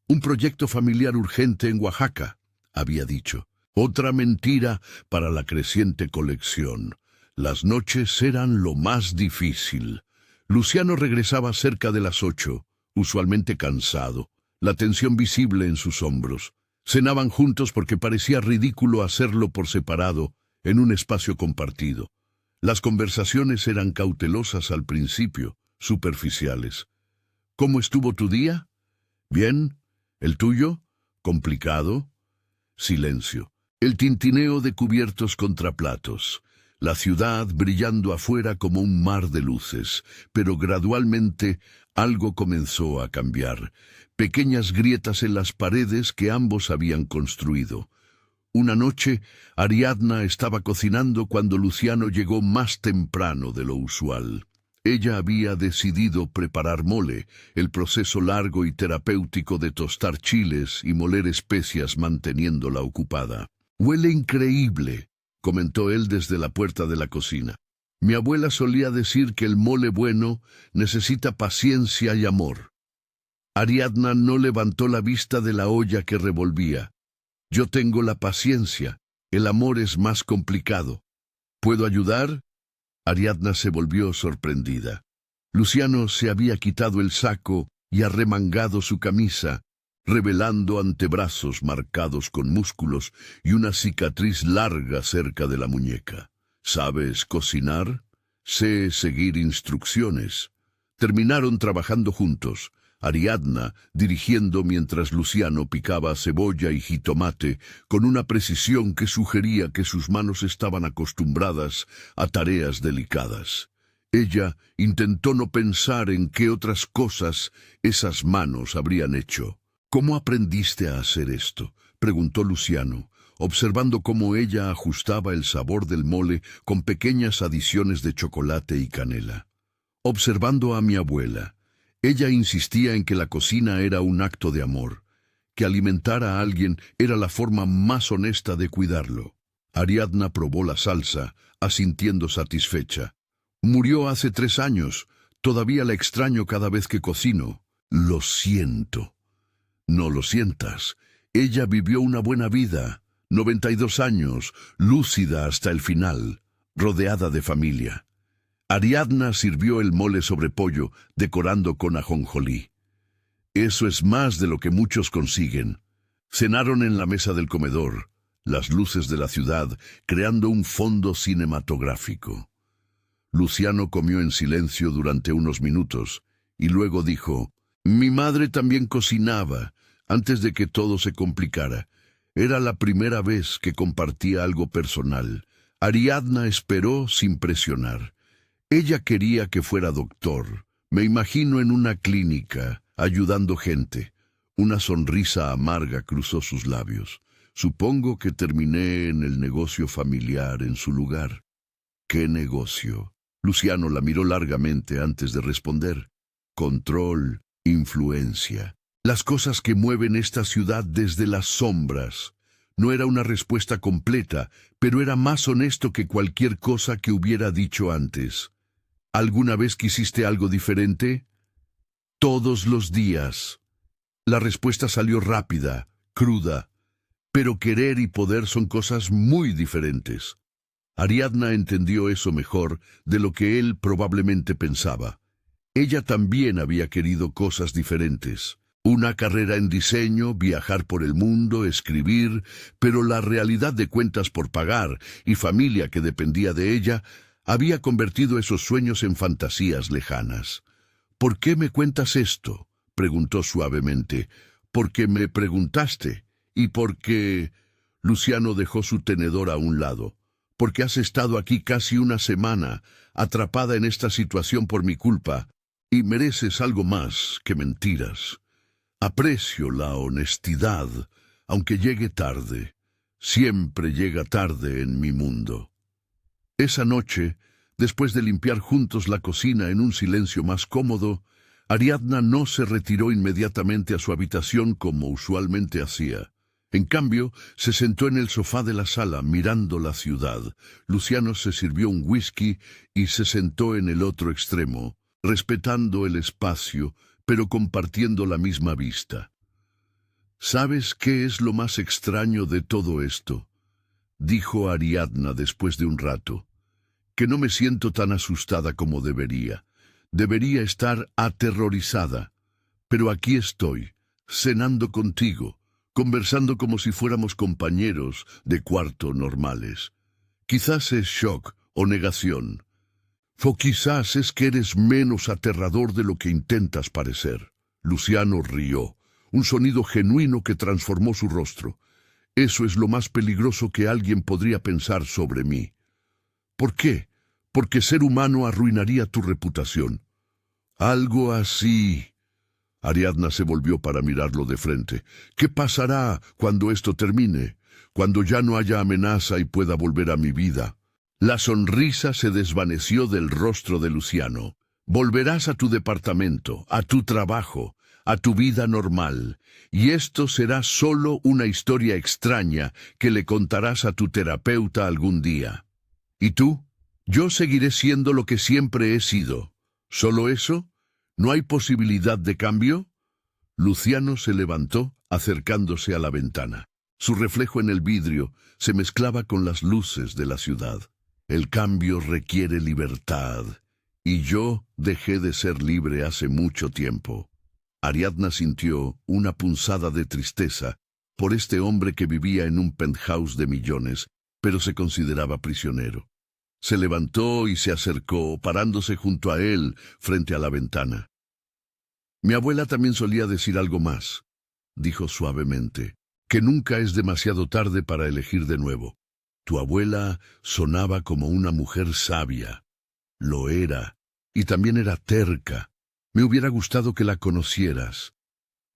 A: «Un proyecto familiar urgente en Oaxaca», había dicho. Otra mentira para la creciente colección. Las noches eran lo más difícil. Luciano regresaba cerca de las 8, usualmente cansado, la tensión visible en sus hombros. Cenaban juntos porque parecía ridículo hacerlo por separado, en un espacio compartido. Las conversaciones eran cautelosas al principio, superficiales. «¿Cómo estuvo tu día?» «Bien. ¿El tuyo?» «Complicado». Silencio. El tintineo de cubiertos contra platos. La ciudad brillando afuera como un mar de luces, pero gradualmente algo comenzó a cambiar. Pequeñas grietas en las paredes que ambos habían construido. Una noche, Ariadna estaba cocinando cuando Luciano llegó más temprano de lo usual. Ella había decidido preparar mole, el proceso largo y terapéutico de tostar chiles y moler especias manteniéndola ocupada. «Huele increíble», comentó él desde la puerta de la cocina. «Mi abuela solía decir que el mole bueno necesita paciencia y amor». Ariadna no levantó la vista de la olla que revolvía. «Yo tengo la paciencia, el amor es más complicado. ¿Puedo ayudar?» Ariadna se volvió sorprendida. Luciano se había quitado el saco y arremangado su camisa, revelando antebrazos marcados con músculos y una cicatriz larga cerca de la muñeca. «¿Sabes cocinar?» «Sé seguir instrucciones». Terminaron trabajando juntos, Ariadna dirigiendo mientras Luciano picaba cebolla y jitomate con una precisión que sugería que sus manos estaban acostumbradas a tareas delicadas. Ella intentó no pensar en qué otras cosas esas manos habrían hecho. «¿Cómo aprendiste a hacer esto?», preguntó Luciano, observando cómo ella ajustaba el sabor del mole con pequeñas adiciones de chocolate y canela. «Observando a mi abuela. Ella insistía en que la cocina era un acto de amor, que alimentar a alguien era la forma más honesta de cuidarlo». Ariadna probó la salsa, asintiendo satisfecha. «Murió hace 3 años. Todavía la extraño cada vez que cocino». «Lo siento». «No lo sientas. Ella vivió una buena vida, 92 años, lúcida hasta el final, rodeada de familia». Ariadna sirvió el mole sobre pollo, decorando con ajonjolí. «Eso es más de lo que muchos consiguen». Cenaron en la mesa del comedor, las luces de la ciudad creando un fondo cinematográfico. Luciano comió en silencio durante unos minutos y luego dijo: «Mi madre también cocinaba, antes de que todo se complicara. Era la primera vez que compartía algo personal». Ariadna esperó sin presionar. Ella quería que fuera doctor. «Me imagino en una clínica, ayudando gente». Una sonrisa amarga cruzó sus labios. «Supongo que terminé en el negocio familiar en su lugar». «¿Qué negocio?». Luciano la miró largamente antes de responder. «Control, influencia. Las cosas que mueven esta ciudad desde las sombras». No era una respuesta completa, pero era más honesto que cualquier cosa que hubiera dicho antes. «¿Alguna vez quisiste algo diferente?» «Todos los días». La respuesta salió rápida, cruda. Pero querer y poder son cosas muy diferentes. Ariadna entendió eso mejor de lo que él probablemente pensaba. Ella también había querido cosas diferentes. Una carrera en diseño, viajar por el mundo, escribir, pero la realidad de cuentas por pagar y familia que dependía de ella había convertido esos sueños en fantasías lejanas. «¿Por qué me cuentas esto?», preguntó suavemente. «Porque me preguntaste, y porque...». Luciano dejó su tenedor a un lado. «Porque has estado aquí casi una semana, atrapada en esta situación por mi culpa, y mereces algo más que mentiras». «Aprecio la honestidad, aunque llegue tarde. Siempre llega tarde en mi mundo». Esa noche, después de limpiar juntos la cocina en un silencio más cómodo, Ariadna no se retiró inmediatamente a su habitación como usualmente hacía. En cambio, se sentó en el sofá de la sala mirando la ciudad. Luciano se sirvió un whisky y se sentó en el otro extremo, respetando el espacio, pero compartiendo la misma vista. «¿Sabes qué es lo más extraño de todo esto?», dijo Ariadna después de un rato. «Que no me siento tan asustada como debería. Debería estar aterrorizada. Pero aquí estoy, cenando contigo, conversando como si fuéramos compañeros de cuarto normales. Quizás es shock o negación. O quizás es que eres menos aterrador de lo que intentas parecer». Luciano rió, un sonido genuino que transformó su rostro. «Eso es lo más peligroso que alguien podría pensar sobre mí». «¿Por qué?». «Porque ser humano arruinaría tu reputación». «Algo así». Ariadna se volvió para mirarlo de frente. «¿Qué pasará cuando esto termine? Cuando ya no haya amenaza y pueda volver a mi vida». La sonrisa se desvaneció del rostro de Luciano. Volverás a tu departamento, a tu trabajo, a tu vida normal, y esto será solo una historia extraña que le contarás a tu terapeuta algún día. ¿Y tú? Yo seguiré siendo lo que siempre he sido. ¿Solo eso? ¿No hay posibilidad de cambio? Luciano se levantó, acercándose a la ventana. Su reflejo en el vidrio se mezclaba con las luces de la ciudad. El cambio requiere libertad, y yo dejé de ser libre hace mucho tiempo. Ariadna sintió una punzada de tristeza por este hombre que vivía en un penthouse de millones, pero se consideraba prisionero. Se levantó y se acercó, parándose junto a él, frente a la ventana. Mi abuela también solía decir algo más, dijo suavemente, que nunca es demasiado tarde para elegir de nuevo. Tu abuela sonaba como una mujer sabia. Lo era, y también era terca. Me hubiera gustado que la conocieras.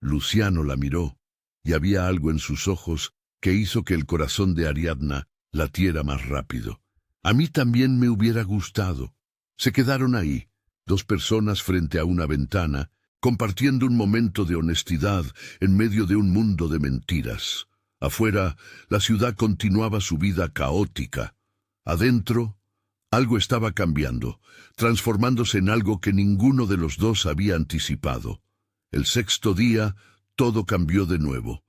A: Luciano la miró, y había algo en sus ojos que hizo que el corazón de Ariadna latiera más rápido. A mí también me hubiera gustado. Se quedaron ahí, dos personas frente a una ventana, compartiendo un momento de honestidad en medio de un mundo de mentiras. Afuera, la ciudad continuaba su vida caótica. Adentro, algo estaba cambiando, transformándose en algo que ninguno de los dos había anticipado. El sexto día, todo cambió de nuevo.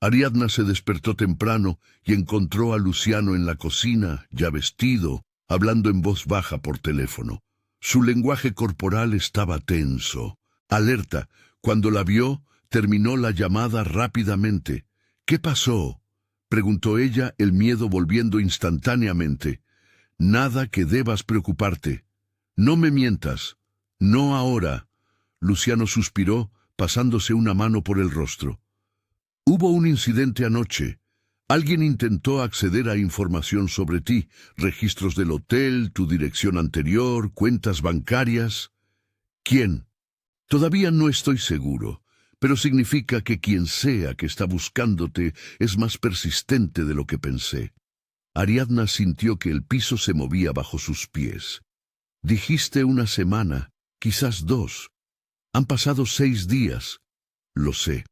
A: Ariadna se despertó temprano y encontró a Luciano en la cocina, ya vestido, hablando en voz baja por teléfono. Su lenguaje corporal estaba tenso. Alerta, cuando la vio, terminó la llamada rápidamente. ¿Qué pasó?, preguntó ella, el miedo volviendo instantáneamente. Nada que debas preocuparte. No me mientas. No ahora. Luciano suspiró, pasándose una mano por el rostro. Hubo un incidente anoche. Alguien intentó acceder a información sobre ti, registros del hotel, tu dirección anterior, cuentas bancarias. ¿Quién? Todavía no estoy seguro, pero significa que quien sea que está buscándote es más persistente de lo que pensé. Ariadna sintió que el piso se movía bajo sus pies. Dijiste una semana, quizás 2. Han pasado 6 días. Lo sé.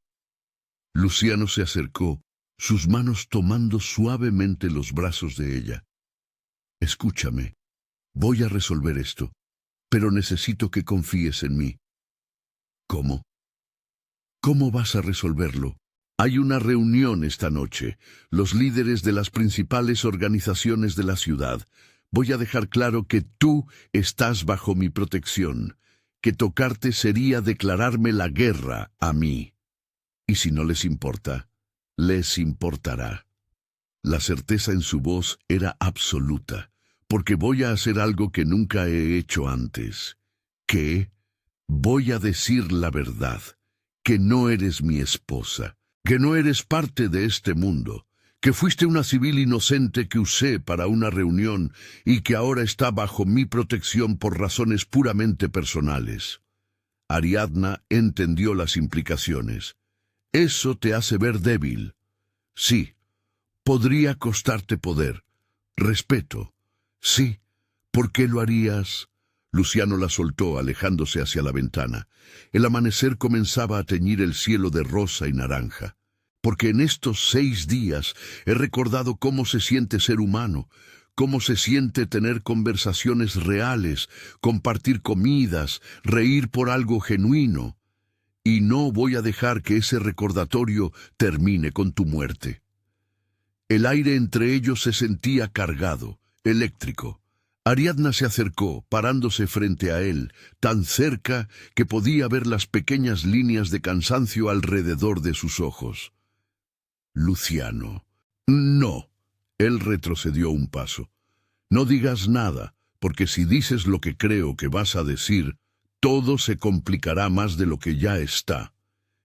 A: Luciano se acercó, sus manos tomando suavemente los brazos de ella. Escúchame, voy a resolver esto, pero necesito que confíes en mí. ¿Cómo? ¿Cómo vas a resolverlo? Hay una reunión esta noche, los líderes de las principales organizaciones de la ciudad. Voy a dejar claro que tú estás bajo mi protección, que tocarte sería declararme la guerra a mí. Y si no les importa, les importará. La certeza en su voz era absoluta, porque voy a hacer algo que nunca he hecho antes. ¿Qué? Voy a decir la verdad, que no eres mi esposa, que no eres parte de este mundo, que fuiste una civil inocente que usé para una reunión y que ahora está bajo mi protección por razones puramente personales. Ariadna entendió las implicaciones. Eso te hace ver débil. Sí, podría costarte poder. Respeto. Sí, ¿por qué lo harías? Luciano la soltó, alejándose hacia la ventana. El amanecer comenzaba a teñir el cielo de rosa y naranja. Porque en estos 6 días he recordado cómo se siente ser humano, cómo se siente tener conversaciones reales, compartir comidas, reír por algo genuino. Y no voy a dejar que ese recordatorio termine con tu muerte. El aire entre ellos se sentía cargado, eléctrico. Ariadna se acercó, parándose frente a él, tan cerca que podía ver las pequeñas líneas de cansancio alrededor de sus ojos. Luciano. No. Él retrocedió un paso. No digas nada, porque si dices lo que creo que vas a decir, todo se complicará más de lo que ya está.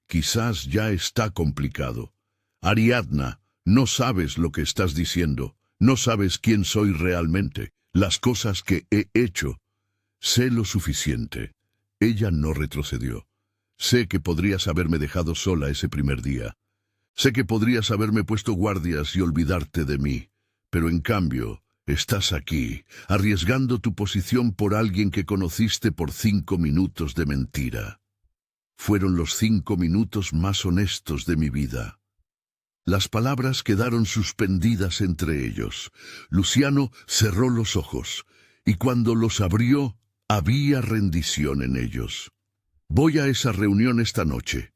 A: Quizás ya está complicado. Ariadna, no sabes lo que estás diciendo. No sabes quién soy realmente, las cosas que he hecho. Sé lo suficiente. Ella no retrocedió. Sé que podrías haberme dejado sola ese primer día. Sé que podrías haberme puesto guardias y olvidarte de mí. Pero en cambio, Estás aquí, arriesgando tu posición por alguien que conociste por 5 minutos de mentira. Fueron los 5 minutos más honestos de mi vida. Las palabras quedaron suspendidas entre ellos. Luciano cerró los ojos, y cuando los abrió, había rendición en ellos. «Voy a esa reunión esta noche»,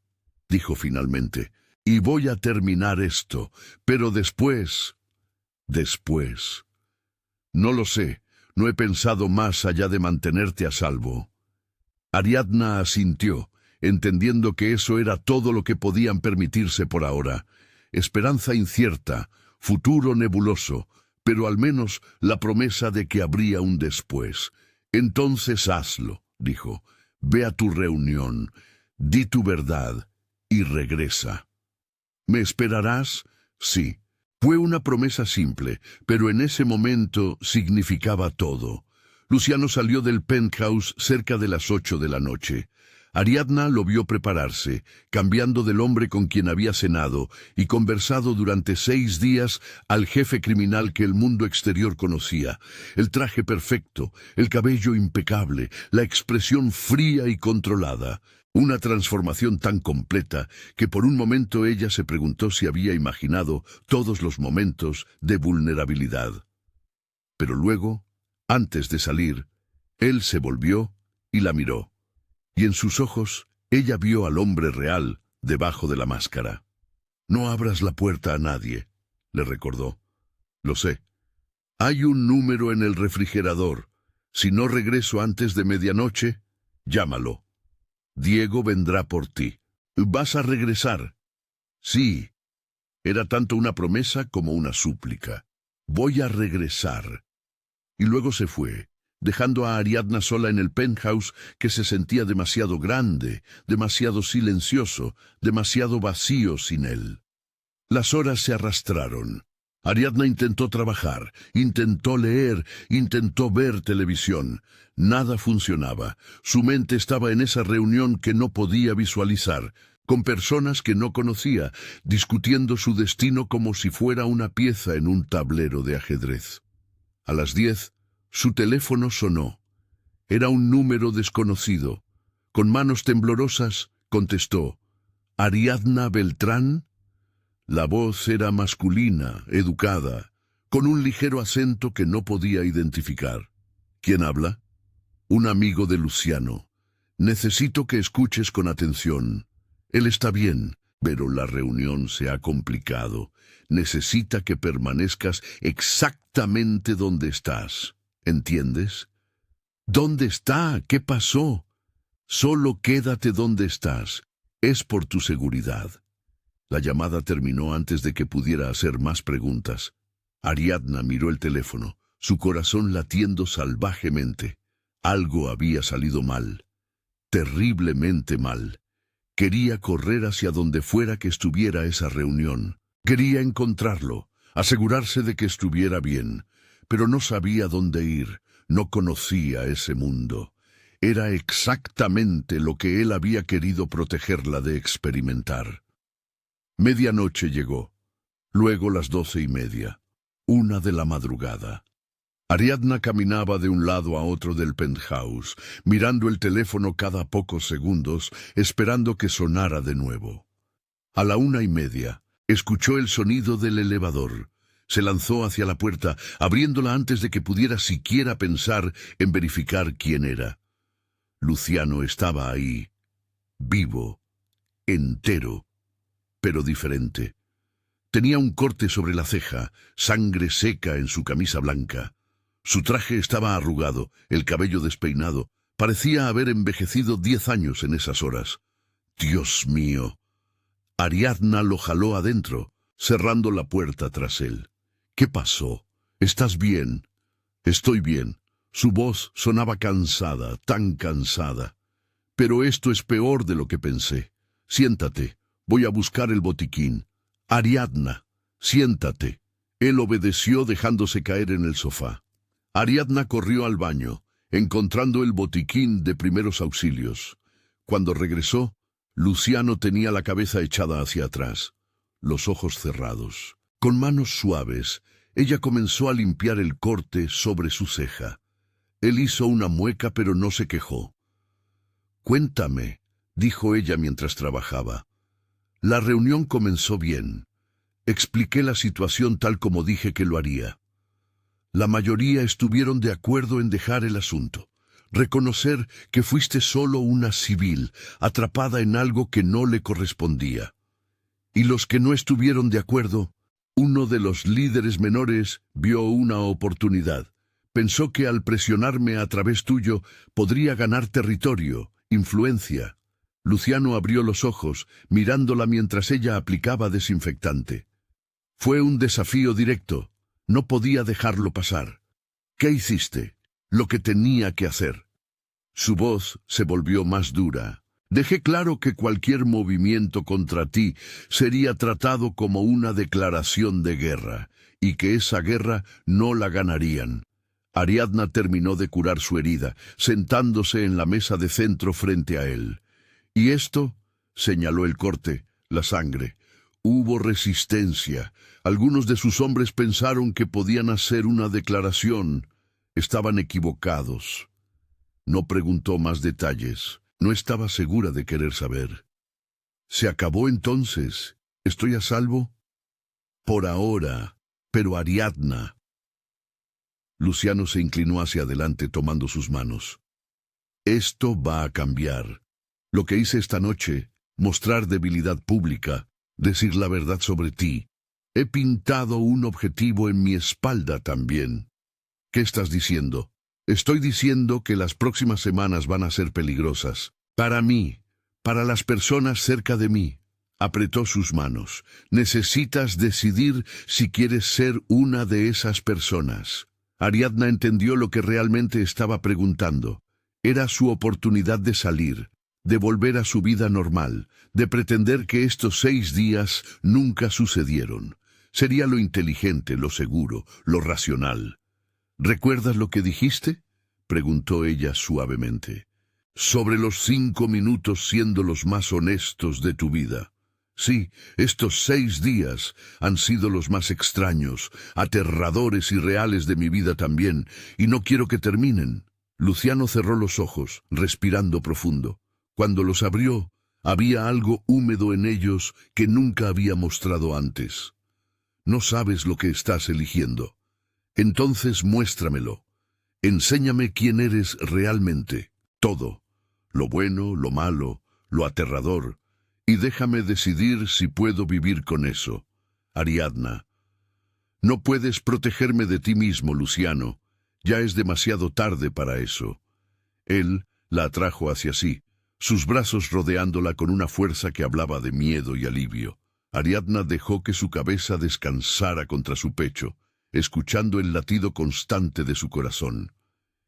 A: dijo finalmente, «y voy a terminar esto, pero después... No lo sé, no he pensado más allá de mantenerte a salvo». Ariadna asintió, entendiendo que eso era todo lo que podían permitirse por ahora. Esperanza incierta, futuro nebuloso, pero al menos la promesa de que habría un después. «Entonces hazlo», dijo. «Ve a tu reunión, di tu verdad y regresa». «¿Me esperarás?» «Sí». Fue una promesa simple, pero en ese momento significaba todo. Luciano salió del penthouse cerca de las 8 de la noche. Ariadna lo vio prepararse, cambiando del hombre con quien había cenado y conversado durante 6 días al jefe criminal que el mundo exterior conocía. El traje perfecto, el cabello impecable, la expresión fría y controlada. Una transformación tan completa que por un momento ella se preguntó si había imaginado todos los momentos de vulnerabilidad. Pero luego, antes de salir, él se volvió y la miró. Y en sus ojos, ella vio al hombre real debajo de la máscara. «No abras la puerta a nadie», le recordó. «Lo sé. Hay un número en el refrigerador. Si no regreso antes de medianoche, llámalo. Diego vendrá por ti. ¿Vas a regresar?» «Sí». Era tanto una promesa como una súplica. «Voy a regresar». Y luego se fue, dejando a Ariadna sola en el penthouse que se sentía demasiado grande, demasiado silencioso, demasiado vacío sin él. Las horas se arrastraron. Ariadna intentó trabajar, intentó leer, intentó ver televisión. Nada funcionaba. Su mente estaba en esa reunión que no podía visualizar, con personas que no conocía, discutiendo su destino como si fuera una pieza en un tablero de ajedrez. A las 10, su teléfono sonó. Era un número desconocido. Con manos temblorosas, contestó. «¿Ariadna Beltrán?» La voz era masculina, educada, con un ligero acento que no podía identificar. «¿Quién habla?» «Un amigo de Luciano. Necesito que escuches con atención. Él está bien, pero la reunión se ha complicado. Necesita que permanezcas exactamente donde estás. ¿Entiendes?» «¿Dónde está? ¿Qué pasó?» «Solo quédate donde estás. Es por tu seguridad». La llamada terminó antes de que pudiera hacer más preguntas. Ariadna miró el teléfono, su corazón latiendo salvajemente. Algo había salido mal. Terriblemente mal. Quería correr hacia donde fuera que estuviera esa reunión. Quería encontrarlo, asegurarse de que estuviera bien, pero no sabía dónde ir, no conocía ese mundo. Era exactamente lo que él había querido protegerla de experimentar. Medianoche llegó, luego las 12:30, 1 de la madrugada. Ariadna caminaba de un lado a otro del penthouse, mirando el teléfono cada pocos segundos, esperando que sonara de nuevo. A la 1:30, escuchó el sonido del elevador. Se lanzó hacia la puerta, abriéndola antes de que pudiera siquiera pensar en verificar quién era. Luciano estaba ahí, vivo, entero, pero diferente. Tenía un corte sobre la ceja, sangre seca en su camisa blanca. Su traje estaba arrugado, el cabello despeinado. Parecía haber envejecido 10 años en esas horas. «Dios mío». Ariadna lo jaló adentro, cerrando la puerta tras él. «¿Qué pasó? ¿Estás bien?» «Estoy bien». Su voz sonaba cansada, tan cansada. «Pero esto es peor de lo que pensé. Siéntate. Voy a buscar el botiquín». «Ariadna, siéntate». Él obedeció dejándose caer en el sofá. Ariadna corrió al baño, encontrando el botiquín de primeros auxilios. Cuando regresó, Luciano tenía la cabeza echada hacia atrás, los ojos cerrados. Con manos suaves, Ella comenzó a limpiar el corte sobre su ceja. Él hizo una mueca, pero no se quejó. «Cuéntame», dijo ella mientras trabajaba. La reunión comenzó bien. Expliqué la situación tal como dije que lo haría. La mayoría estuvieron de acuerdo en dejar el asunto. Reconocer que fuiste solo una civil, atrapada en algo que no le correspondía. Y los que no estuvieron de acuerdo, uno de los líderes menores vio una oportunidad. Pensó que al presionarme a través tuyo podría ganar territorio, influencia. Luciano abrió los ojos, mirándola mientras ella aplicaba desinfectante. Fue un desafío directo. No podía dejarlo pasar. ¿Qué hiciste? Lo que tenía que hacer. Su voz se volvió más dura. Dejé claro que cualquier movimiento contra ti sería tratado como una declaración de guerra, y que esa guerra no la ganarían. Ariadna terminó de curar su herida, sentándose en la mesa de centro frente a él. «¿Y esto?», señaló el corte, la sangre. Hubo resistencia. Algunos de sus hombres pensaron que podían hacer una declaración. Estaban equivocados. No preguntó más detalles. No estaba segura de querer saber. «¿Se acabó entonces? ¿Estoy a salvo?» «Por ahora. Pero Ariadna...» Luciano se inclinó hacia adelante tomando sus manos. «Esto va a cambiar. Lo que hice esta noche, mostrar debilidad pública, decir la verdad sobre ti. He pintado un objetivo en mi espalda también». «¿Qué estás diciendo?» «Estoy diciendo que las próximas semanas van a ser peligrosas. Para mí, para las personas cerca de mí». Apretó sus manos. «Necesitas decidir si quieres ser una de esas personas». Ariadna entendió lo que realmente estaba preguntando. Era su oportunidad de salir, de volver a su vida normal, de pretender que estos 6 días nunca sucedieron. Sería lo inteligente, lo seguro, lo racional. «¿Recuerdas lo que dijiste?», preguntó ella suavemente. «Sobre los 5 minutos siendo los más honestos de tu vida. Sí, estos 6 días han sido los más extraños, aterradores y reales de mi vida también, y no quiero que terminen». Luciano cerró los ojos, respirando profundo. Cuando los abrió, había algo húmedo en ellos que nunca había mostrado antes. «No sabes lo que estás eligiendo. Entonces muéstramelo. Enséñame quién eres realmente, todo, lo bueno, lo malo, lo aterrador, y déjame decidir si puedo vivir con eso. Ariadna». «No puedes protegerme de ti mismo, Luciano. Ya es demasiado tarde para eso». Él la atrajo hacia sí, sus brazos rodeándola con una fuerza que hablaba de miedo y alivio. Ariadna dejó que su cabeza descansara contra su pecho, escuchando el latido constante de su corazón.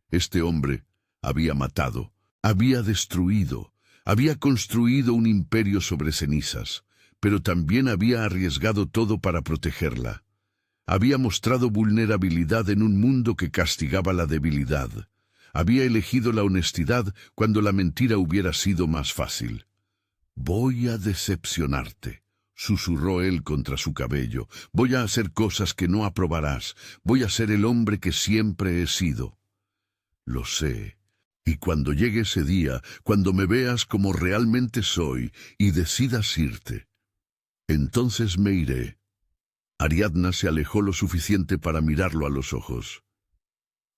A: Este hombre había matado, había destruido, había construido un imperio sobre cenizas, pero también había arriesgado todo para protegerla. Había mostrado vulnerabilidad en un mundo que castigaba la debilidad. Había elegido la honestidad cuando la mentira hubiera sido más fácil. «Voy a decepcionarte», susurró él contra su cabello. «Voy a hacer cosas que no aprobarás. Voy a ser el hombre que siempre he sido». «Lo sé. Y cuando llegue ese día, cuando me veas como realmente soy y decidas irte, entonces me iré». Ariadna se alejó lo suficiente para mirarlo a los ojos.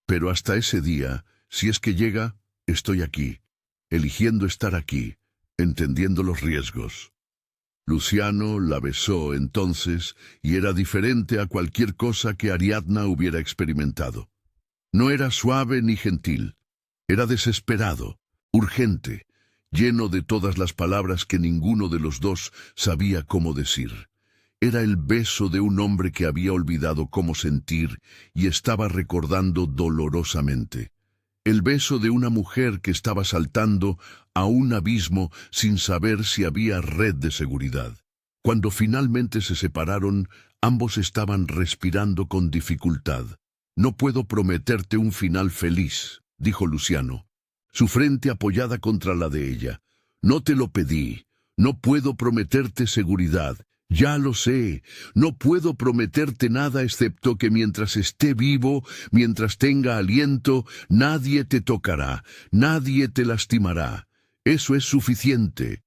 A: «Pero hasta ese día, si es que llega, estoy aquí, eligiendo estar aquí, entendiendo los riesgos». Luciano la besó entonces y era diferente a cualquier cosa que Ariadna hubiera experimentado. No era suave ni gentil, era desesperado, urgente, lleno de todas las palabras que ninguno de los dos sabía cómo decir. Era el beso de un hombre que había olvidado cómo sentir y estaba recordando dolorosamente. El beso de una mujer que estaba saltando a un abismo sin saber si había red de seguridad. Cuando finalmente se separaron, ambos estaban respirando con dificultad. «No puedo prometerte un final feliz», dijo Luciano, su frente apoyada contra la de ella. «No te lo pedí. No puedo prometerte seguridad. Ya lo sé, no puedo prometerte nada excepto que mientras esté vivo, mientras tenga aliento, nadie te tocará, nadie te lastimará. Eso es suficiente.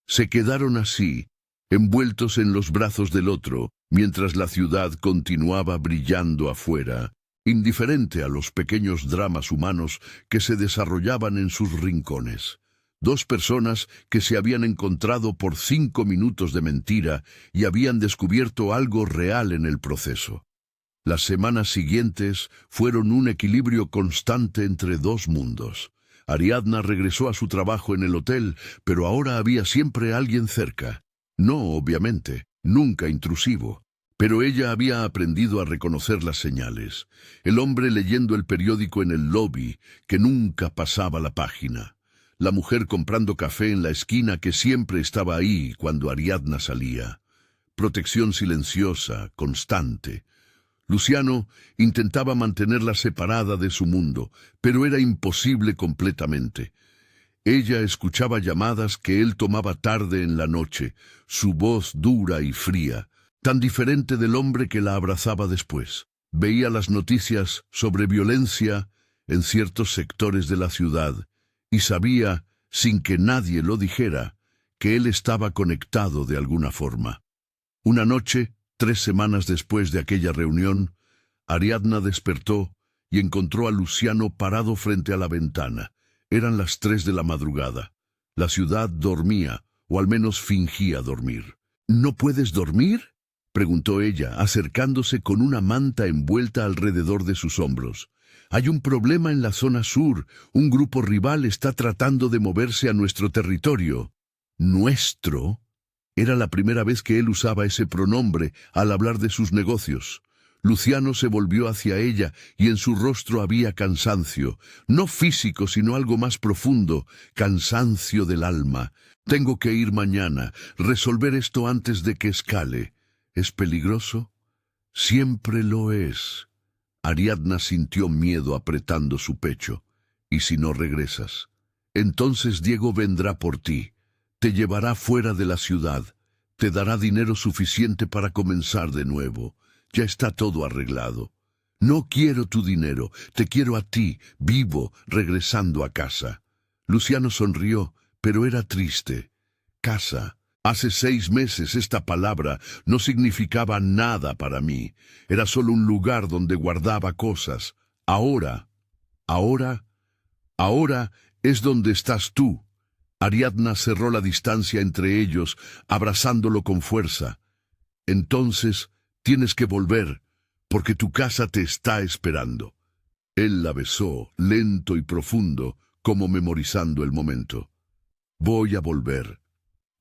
A: Se quedaron así, envueltos en los brazos del otro, mientras la ciudad continuaba brillando afuera, indiferente a los pequeños dramas humanos que se desarrollaban en sus rincones. Dos personas que se habían encontrado por 5 minutos de mentira y habían descubierto algo real en el proceso. Las semanas siguientes fueron un equilibrio constante entre dos mundos. Ariadna regresó a su trabajo en el hotel, pero ahora había siempre alguien cerca. No, obviamente, nunca intrusivo. Pero ella había aprendido a reconocer las señales. El hombre leyendo el periódico en el lobby, que nunca pasaba la página. La mujer comprando café en la esquina que siempre estaba ahí cuando Ariadna salía. Protección silenciosa, constante. Luciano intentaba mantenerla separada de su mundo, pero era imposible completamente. Ella escuchaba llamadas que él tomaba tarde en la noche, su voz dura y fría, tan diferente del hombre que la abrazaba después. Veía las noticias sobre violencia en ciertos sectores de la ciudad, y sabía, sin que nadie lo dijera, que él estaba conectado de alguna forma. Una noche, 3 semanas después de aquella reunión, Ariadna despertó y encontró a Luciano parado frente a la ventana. Eran las 3 de la madrugada. La ciudad dormía, o al menos fingía dormir. ¿No puedes dormir?, preguntó ella, acercándose con una manta envuelta alrededor de sus hombros. Hay un problema en la zona sur. Un grupo rival está tratando de moverse a nuestro territorio. ¿Nuestro? Era la primera vez que él usaba ese pronombre al hablar de sus negocios. Luciano se volvió hacia ella y en su rostro había cansancio, no físico sino algo más profundo, cansancio del alma. Tengo que ir mañana, resolver esto antes de que escale. ¿Es peligroso? Siempre lo es. Ariadna sintió miedo apretando su pecho. ¿Y si no regresas? Entonces Diego vendrá por ti. Te llevará fuera de la ciudad. Te dará dinero suficiente para comenzar de nuevo. Ya está todo arreglado. No quiero tu dinero. Te quiero a ti, vivo, regresando a casa. Luciano sonrió, pero era triste. Casa. Hace 6 meses esta palabra no significaba nada para mí. Era solo un lugar donde guardaba cosas. Ahora es donde estás tú. Ariadna cerró la distancia entre ellos, abrazándolo con fuerza. Entonces tienes que volver, porque tu casa te está esperando. Él la besó, lento y profundo, como memorizando el momento. Voy a volver.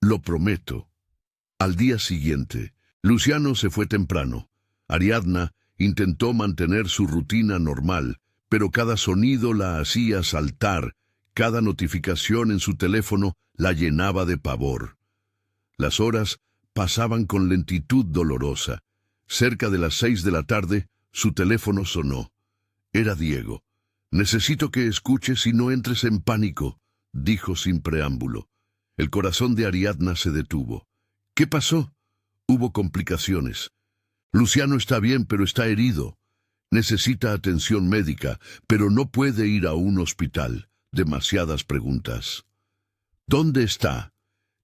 A: Lo prometo. Al día siguiente, Luciano se fue temprano. Ariadna intentó mantener su rutina normal, pero cada sonido la hacía saltar, cada notificación en su teléfono la llenaba de pavor. Las horas pasaban con lentitud dolorosa. Cerca de las 6 de la tarde, su teléfono sonó. Era Diego. «Necesito que escuches y no entres en pánico», dijo sin preámbulo. El corazón de Ariadna se detuvo. ¿Qué pasó? Hubo complicaciones. Luciano está bien, pero está herido. Necesita atención médica, pero no puede ir a un hospital. Demasiadas preguntas. ¿Dónde está?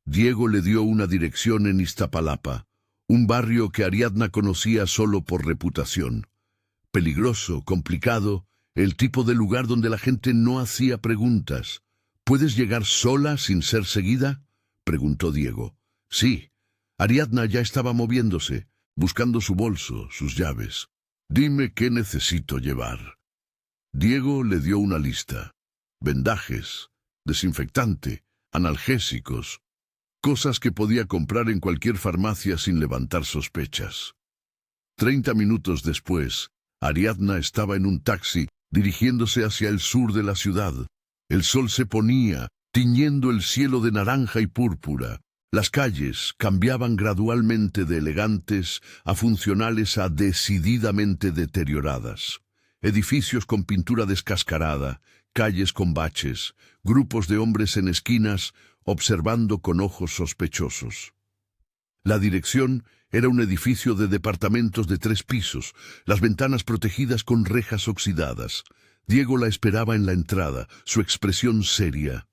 A: Diego le dio una dirección en Iztapalapa, un barrio que Ariadna conocía solo por reputación. Peligroso, complicado, el tipo de lugar donde la gente no hacía preguntas. ¿Puedes llegar sola sin ser seguida?, preguntó Diego. Sí. Ariadna ya estaba moviéndose, buscando su bolso, sus llaves. Dime qué necesito llevar. Diego le dio una lista. Vendajes, desinfectante, analgésicos, cosas que podía comprar en cualquier farmacia sin levantar sospechas. 30 minutos después, Ariadna estaba en un taxi dirigiéndose hacia el sur de la ciudad. El sol se ponía, tiñendo el cielo de naranja y púrpura. Las calles cambiaban gradualmente de elegantes a funcionales a decididamente deterioradas. Edificios con pintura descascarada, calles con baches, grupos de hombres en esquinas observando con ojos sospechosos. La dirección era un edificio de departamentos de 3 pisos, las ventanas protegidas con rejas oxidadas. Diego la esperaba en la entrada, su expresión seria.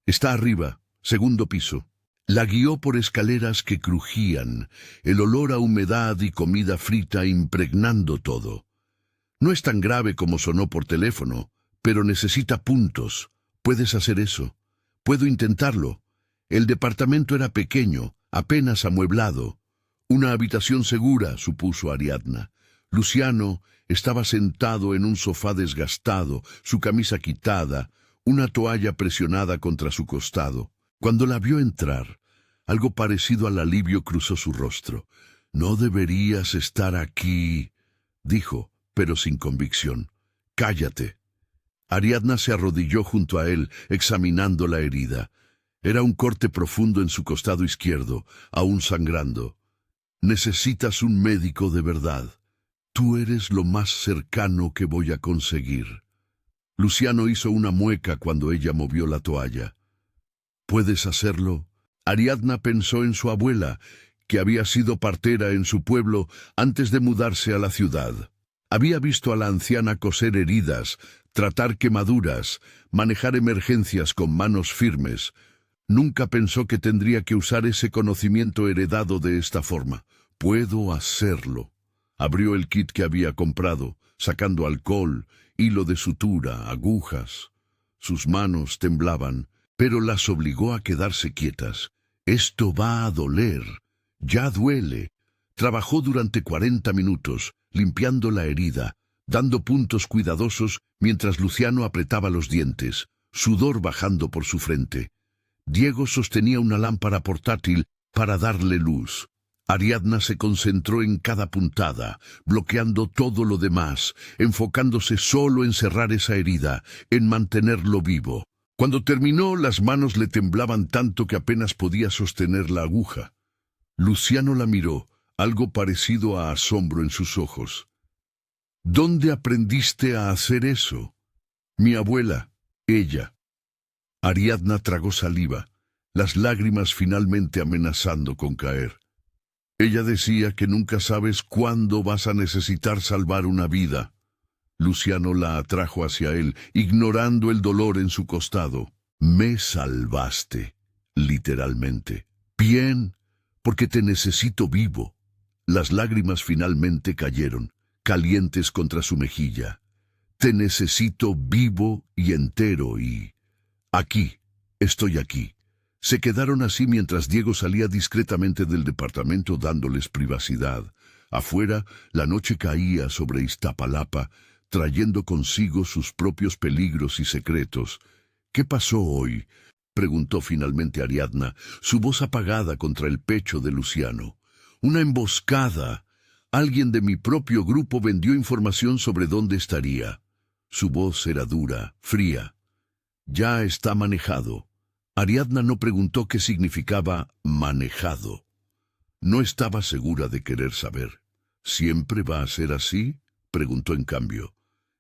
A: «Está arriba, segundo piso». La guió por escaleras que crujían, el olor a humedad y comida frita impregnando todo. No es tan grave como sonó por teléfono, pero necesita puntos. ¿Puedes hacer eso? Puedo intentarlo. El departamento era pequeño, apenas amueblado. Una habitación segura, supuso Ariadna. Luciano estaba sentado en un sofá desgastado, su camisa quitada, una toalla presionada contra su costado. Cuando la vio entrar, algo parecido al alivio cruzó su rostro. «No deberías estar aquí», dijo, pero sin convicción. «Cállate». Ariadna se arrodilló junto a él, examinando la herida. Era un corte profundo en su costado izquierdo, aún sangrando. «Necesitas un médico de verdad. Tú eres lo más cercano que voy a conseguir». Luciano hizo una mueca cuando ella movió la toalla. «¿Puedes hacerlo?» Ariadna pensó en su abuela, que había sido partera en su pueblo antes de mudarse a la ciudad. Había visto a la anciana coser heridas, tratar quemaduras, manejar emergencias con manos firmes. Nunca pensó que tendría que usar ese conocimiento heredado de esta forma. «Puedo hacerlo». Abrió el kit que había comprado, sacando alcohol, hilo de sutura, agujas. Sus manos temblaban, pero las obligó a quedarse quietas. «Esto va a doler. Ya duele». Trabajó durante 40 minutos, limpiando la herida, dando puntos cuidadosos mientras Luciano apretaba los dientes, sudor bajando por su frente. Diego sostenía una lámpara portátil para darle luz. Ariadna se concentró en cada puntada, bloqueando todo lo demás, enfocándose solo en cerrar esa herida, en mantenerlo vivo. Cuando terminó, las manos le temblaban tanto que apenas podía sostener la aguja. Luciano la miró, algo parecido a asombro en sus ojos. «¿Dónde aprendiste a hacer eso?» «Mi abuela, ella». Ariadna tragó saliva, las lágrimas finalmente amenazando con caer. «Ella decía que nunca sabes cuándo vas a necesitar salvar una vida». Luciano la atrajo hacia él, ignorando el dolor en su costado. «Me salvaste, literalmente. Bien, porque te necesito vivo». Las lágrimas finalmente cayeron, calientes contra su mejilla. «Te necesito vivo y entero y... aquí, estoy aquí». Se quedaron así mientras Diego salía discretamente del departamento dándoles privacidad. Afuera, la noche caía sobre Iztapalapa, trayendo consigo sus propios peligros y secretos. «¿Qué pasó hoy?», preguntó finalmente Ariadna, su voz apagada contra el pecho de Luciano. «Una emboscada. Alguien de mi propio grupo vendió información sobre dónde estaría». Su voz era dura, fría. «Ya está manejado». Ariadna no preguntó qué significaba manejado. No estaba segura de querer saber. «¿Siempre va a ser así?», preguntó en cambio.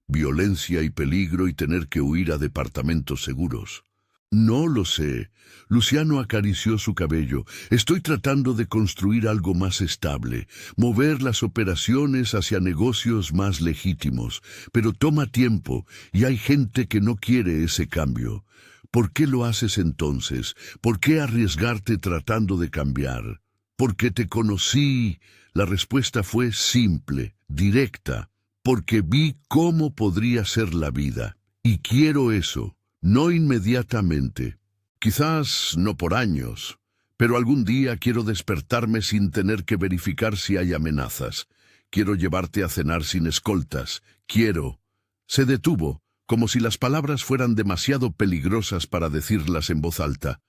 A: «Violencia y peligro y tener que huir a departamentos seguros». «No lo sé». Luciano acarició su cabello. «Estoy tratando de construir algo más estable, mover las operaciones hacia negocios más legítimos, pero toma tiempo y hay gente que no quiere ese cambio». «¿Por qué lo haces entonces? ¿Por qué arriesgarte tratando de cambiar?» «Porque te conocí». La respuesta fue simple, directa. «Porque vi cómo podría ser la vida. Y quiero eso, no inmediatamente. Quizás no por años, pero algún día quiero despertarme sin tener que verificar si hay amenazas. Quiero llevarte a cenar sin escoltas. Quiero». Se detuvo, como si las palabras fueran demasiado peligrosas para decirlas en voz alta.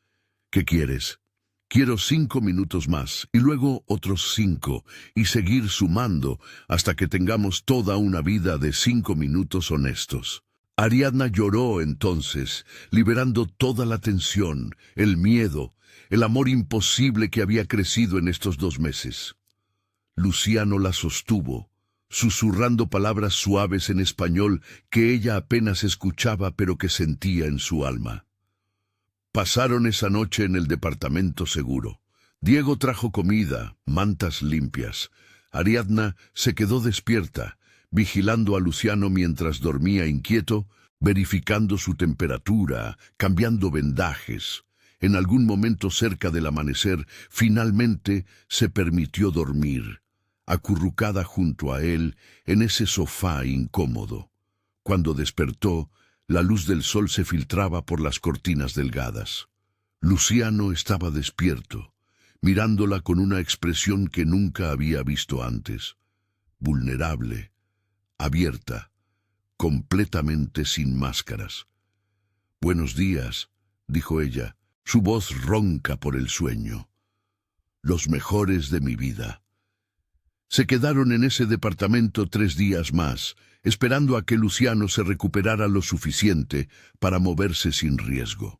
A: «¿Qué quieres?» «Quiero 5 minutos más, y luego otros 5, y seguir sumando hasta que tengamos toda una vida de 5 minutos honestos». Ariadna lloró entonces, liberando toda la tensión, el miedo, el amor imposible que había crecido en estos 2 meses. Luciano la sostuvo, susurrando palabras suaves en español que ella apenas escuchaba pero que sentía en su alma. Pasaron esa noche en el departamento seguro. Diego trajo comida, mantas limpias. Ariadna se quedó despierta, vigilando a Luciano mientras dormía inquieto, verificando su temperatura, cambiando vendajes. En algún momento cerca del amanecer, finalmente se permitió dormir, acurrucada junto a él en ese sofá incómodo. Cuando despertó, la luz del sol se filtraba por las cortinas delgadas. Luciano estaba despierto, mirándola con una expresión que nunca había visto antes. Vulnerable, abierta, completamente sin máscaras. «Buenos días», dijo ella, su voz ronca por el sueño. «Los mejores de mi vida». Se quedaron en ese departamento 3 días más, esperando a que Luciano se recuperara lo suficiente para moverse sin riesgo.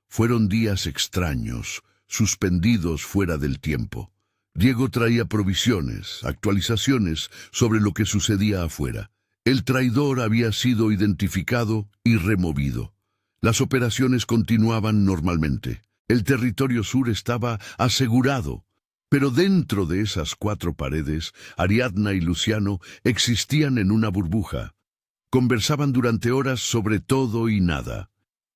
A: Fueron días extraños, suspendidos fuera del tiempo. Diego traía provisiones, actualizaciones sobre lo que sucedía afuera. El traidor había sido identificado y removido. Las operaciones continuaban normalmente. El territorio sur estaba asegurado. Pero dentro de esas 4 paredes, Ariadna y Luciano existían en una burbuja. Conversaban durante horas sobre todo y nada.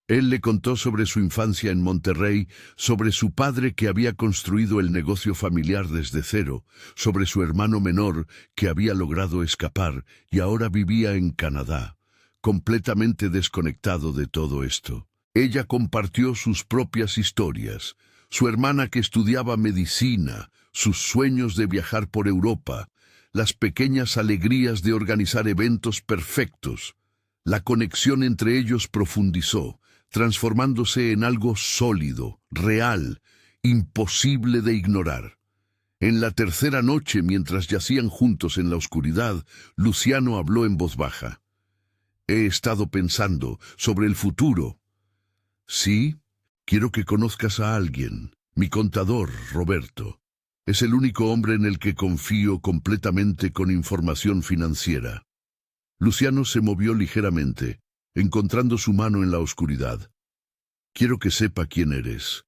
A: Él le contó sobre su infancia en Monterrey, sobre su padre que había construido el negocio familiar desde cero, sobre su hermano menor que había logrado escapar y ahora vivía en Canadá, completamente desconectado de todo esto. Ella compartió sus propias historias, su hermana que estudiaba medicina, sus sueños de viajar por Europa, las pequeñas alegrías de organizar eventos perfectos. La conexión entre ellos profundizó, transformándose en algo sólido, real, imposible de ignorar. En la tercera noche, mientras yacían juntos en la oscuridad, Luciano habló en voz baja. «He estado pensando sobre el futuro». «Sí, quiero que conozcas a alguien, mi contador, Roberto. Es el único hombre en el que confío completamente con información financiera». Luciano se movió ligeramente, encontrando su mano en la oscuridad. «Quiero que sepa quién eres,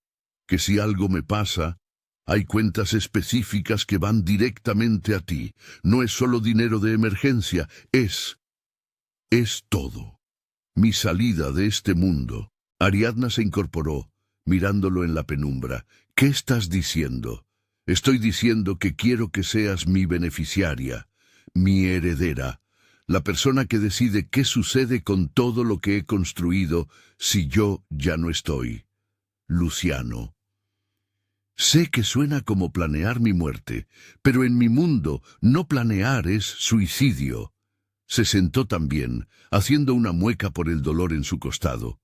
A: que si algo me pasa, hay cuentas específicas que van directamente a ti. No es solo dinero de emergencia, es todo. Mi salida de este mundo». Ariadna se incorporó, mirándolo en la penumbra. «¿Qué estás diciendo?» «Estoy diciendo que quiero que seas mi beneficiaria, mi heredera, la persona que decide qué sucede con todo lo que he construido si yo ya no estoy. Luciano». «Sé que suena como planear mi muerte, pero en mi mundo no planear es suicidio». Se sentó también, haciendo una mueca por el dolor en su costado.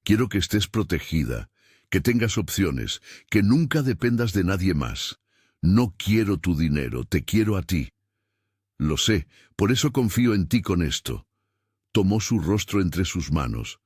A: «Quiero que estés protegida, que tengas opciones, que nunca dependas de nadie más. No quiero tu dinero, te quiero a ti». «Lo sé, por eso confío en ti con esto». Tomó su rostro entre sus manos.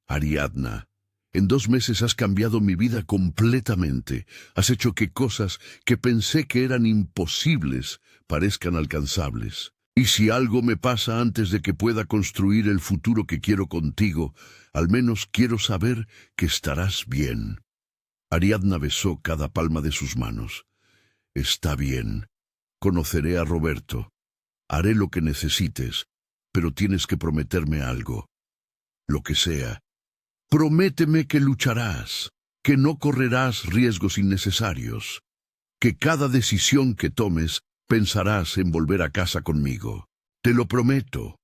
A: «Ariadna, en 2 meses has cambiado mi vida completamente. Has hecho que cosas que pensé que eran imposibles parezcan alcanzables. Y si algo me pasa antes de que pueda construir el futuro que quiero contigo, al menos quiero saber que estarás bien». Ariadna besó cada palma de sus manos. «Está bien. Conoceré a Roberto. Haré lo que necesites, pero tienes que prometerme algo. Lo que sea. Prométeme que lucharás, que no correrás riesgos innecesarios, que cada decisión que tomes pensarás en volver a casa conmigo. Te lo prometo».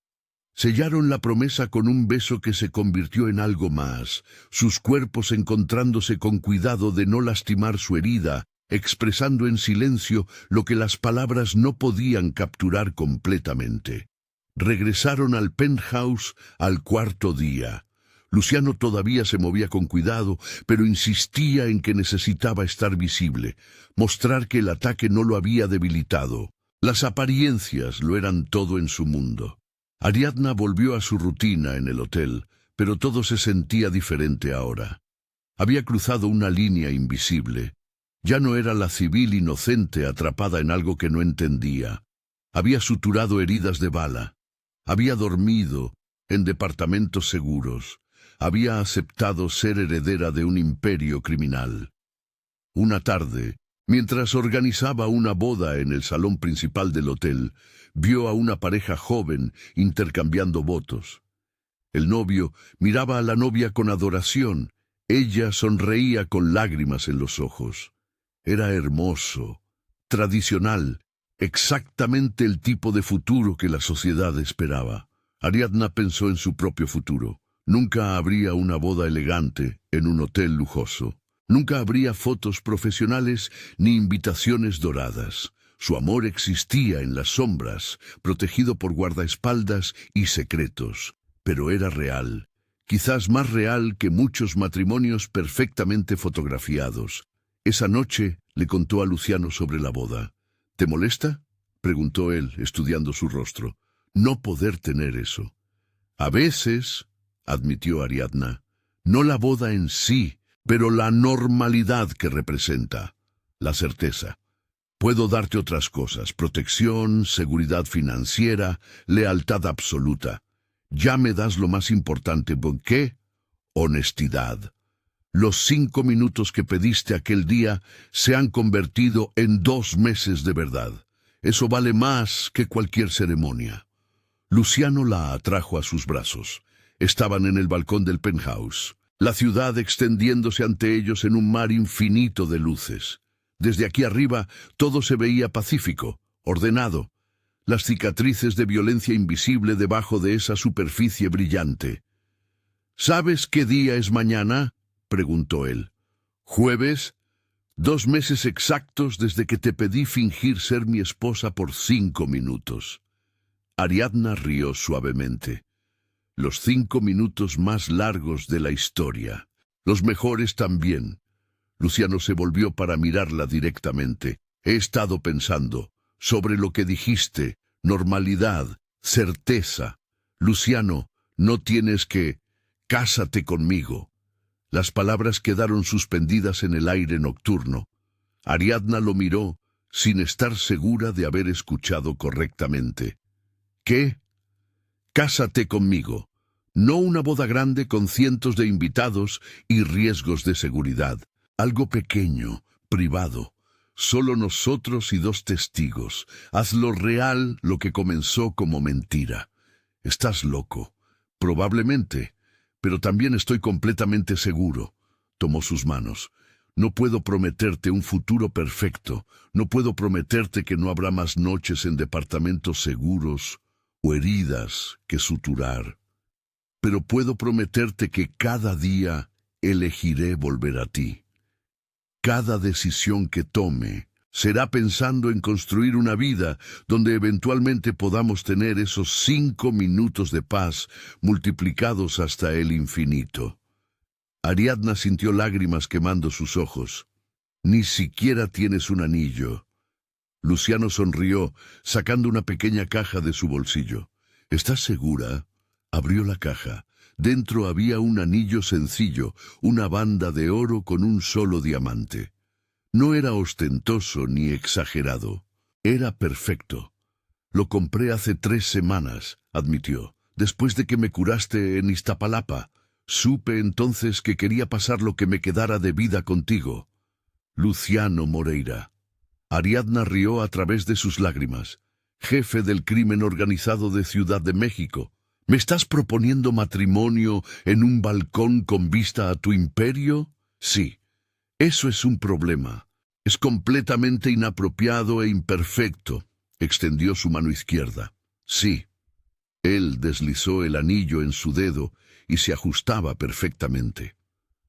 A: Sellaron la promesa con un beso que se convirtió en algo más, sus cuerpos encontrándose con cuidado de no lastimar su herida, expresando en silencio lo que las palabras no podían capturar completamente. Regresaron al penthouse al 4.º día. Luciano todavía se movía con cuidado, pero insistía en que necesitaba estar visible, mostrar que el ataque no lo había debilitado. Las apariencias lo eran todo en su mundo. Ariadna volvió a su rutina en el hotel, pero todo se sentía diferente ahora. Había cruzado una línea invisible. Ya no era la civil inocente atrapada en algo que no entendía. Había suturado heridas de bala. Había dormido en departamentos seguros. Había aceptado ser heredera de un imperio criminal. Una tarde, Mientras organizaba una boda en el salón principal del hotel, vio a una pareja joven intercambiando votos. El novio miraba a la novia con adoración. Ella sonreía con lágrimas en los ojos. Era hermoso, tradicional, exactamente el tipo de futuro que la sociedad esperaba. Ariadna pensó en su propio futuro. Nunca habría una boda elegante en un hotel lujoso. Nunca habría fotos profesionales ni invitaciones doradas. Su amor existía en las sombras, protegido por guardaespaldas y secretos. Pero era real, quizás más real que muchos matrimonios perfectamente fotografiados. Esa noche le contó a Luciano sobre la boda. ¿Te molesta?, preguntó él, estudiando su rostro. No poder tener eso. A veces, admitió Ariadna, no la boda en sí, pero la normalidad que representa, la certeza. Puedo darte otras cosas: protección, seguridad financiera, lealtad absoluta. Ya me das lo más importante. ¿Qué? Honestidad. Los 5 minutos que pediste aquel día se han convertido en 2 meses de verdad. Eso vale más que cualquier ceremonia. Luciano la atrajo a sus brazos. Estaban en el balcón del penthouse, la ciudad extendiéndose ante ellos en un mar infinito de luces. Desde aquí arriba todo se veía pacífico, ordenado. Las cicatrices de violencia invisible debajo de esa superficie brillante. ¿Sabes qué día es mañana?, preguntó él. ¿Jueves? 2 meses exactos desde que te pedí fingir ser mi esposa por 5 minutos. Ariadna rió suavemente. Los 5 minutos más largos de la historia. Los mejores también. Luciano se volvió para mirarla directamente. He estado pensando sobre lo que dijiste: normalidad, certeza. Luciano, no tienes que... Cásate conmigo. Las palabras quedaron suspendidas en el aire nocturno. Ariadna lo miró, sin estar segura de haber escuchado correctamente. ¿Qué? Cásate conmigo. No una boda grande con cientos de invitados y riesgos de seguridad. Algo pequeño, privado. Solo nosotros y 2 testigos. Hazlo real lo que comenzó como mentira. Estás loco. Probablemente. Pero también estoy completamente seguro. Tomó sus manos. No puedo prometerte un futuro perfecto. No puedo prometerte que no habrá más noches en departamentos seguros o heridas que suturar. Pero puedo prometerte que cada día elegiré volver a ti. Cada decisión que tome será pensando en construir una vida donde eventualmente podamos tener esos 5 minutos de paz multiplicados hasta el infinito. Ariadna sintió lágrimas quemando sus ojos. Ni siquiera tienes un anillo. Luciano sonrió, sacando una pequeña caja de su bolsillo. ¿Estás segura? Abrió la caja. Dentro había un anillo sencillo, una banda de oro con un solo diamante. No era ostentoso ni exagerado. Era perfecto. Lo compré hace 3 semanas, admitió, después de que me curaste en Iztapalapa. Supe entonces que quería pasar lo que me quedara de vida contigo. Luciano Moreira. Ariadna rió a través de sus lágrimas. Jefe del crimen organizado de Ciudad de México. ¿Me estás proponiendo matrimonio en un balcón con vista a tu imperio? Sí. Eso es un problema. Es completamente inapropiado e imperfecto. Extendió su mano izquierda. Sí. Él deslizó el anillo en su dedo y se ajustaba perfectamente.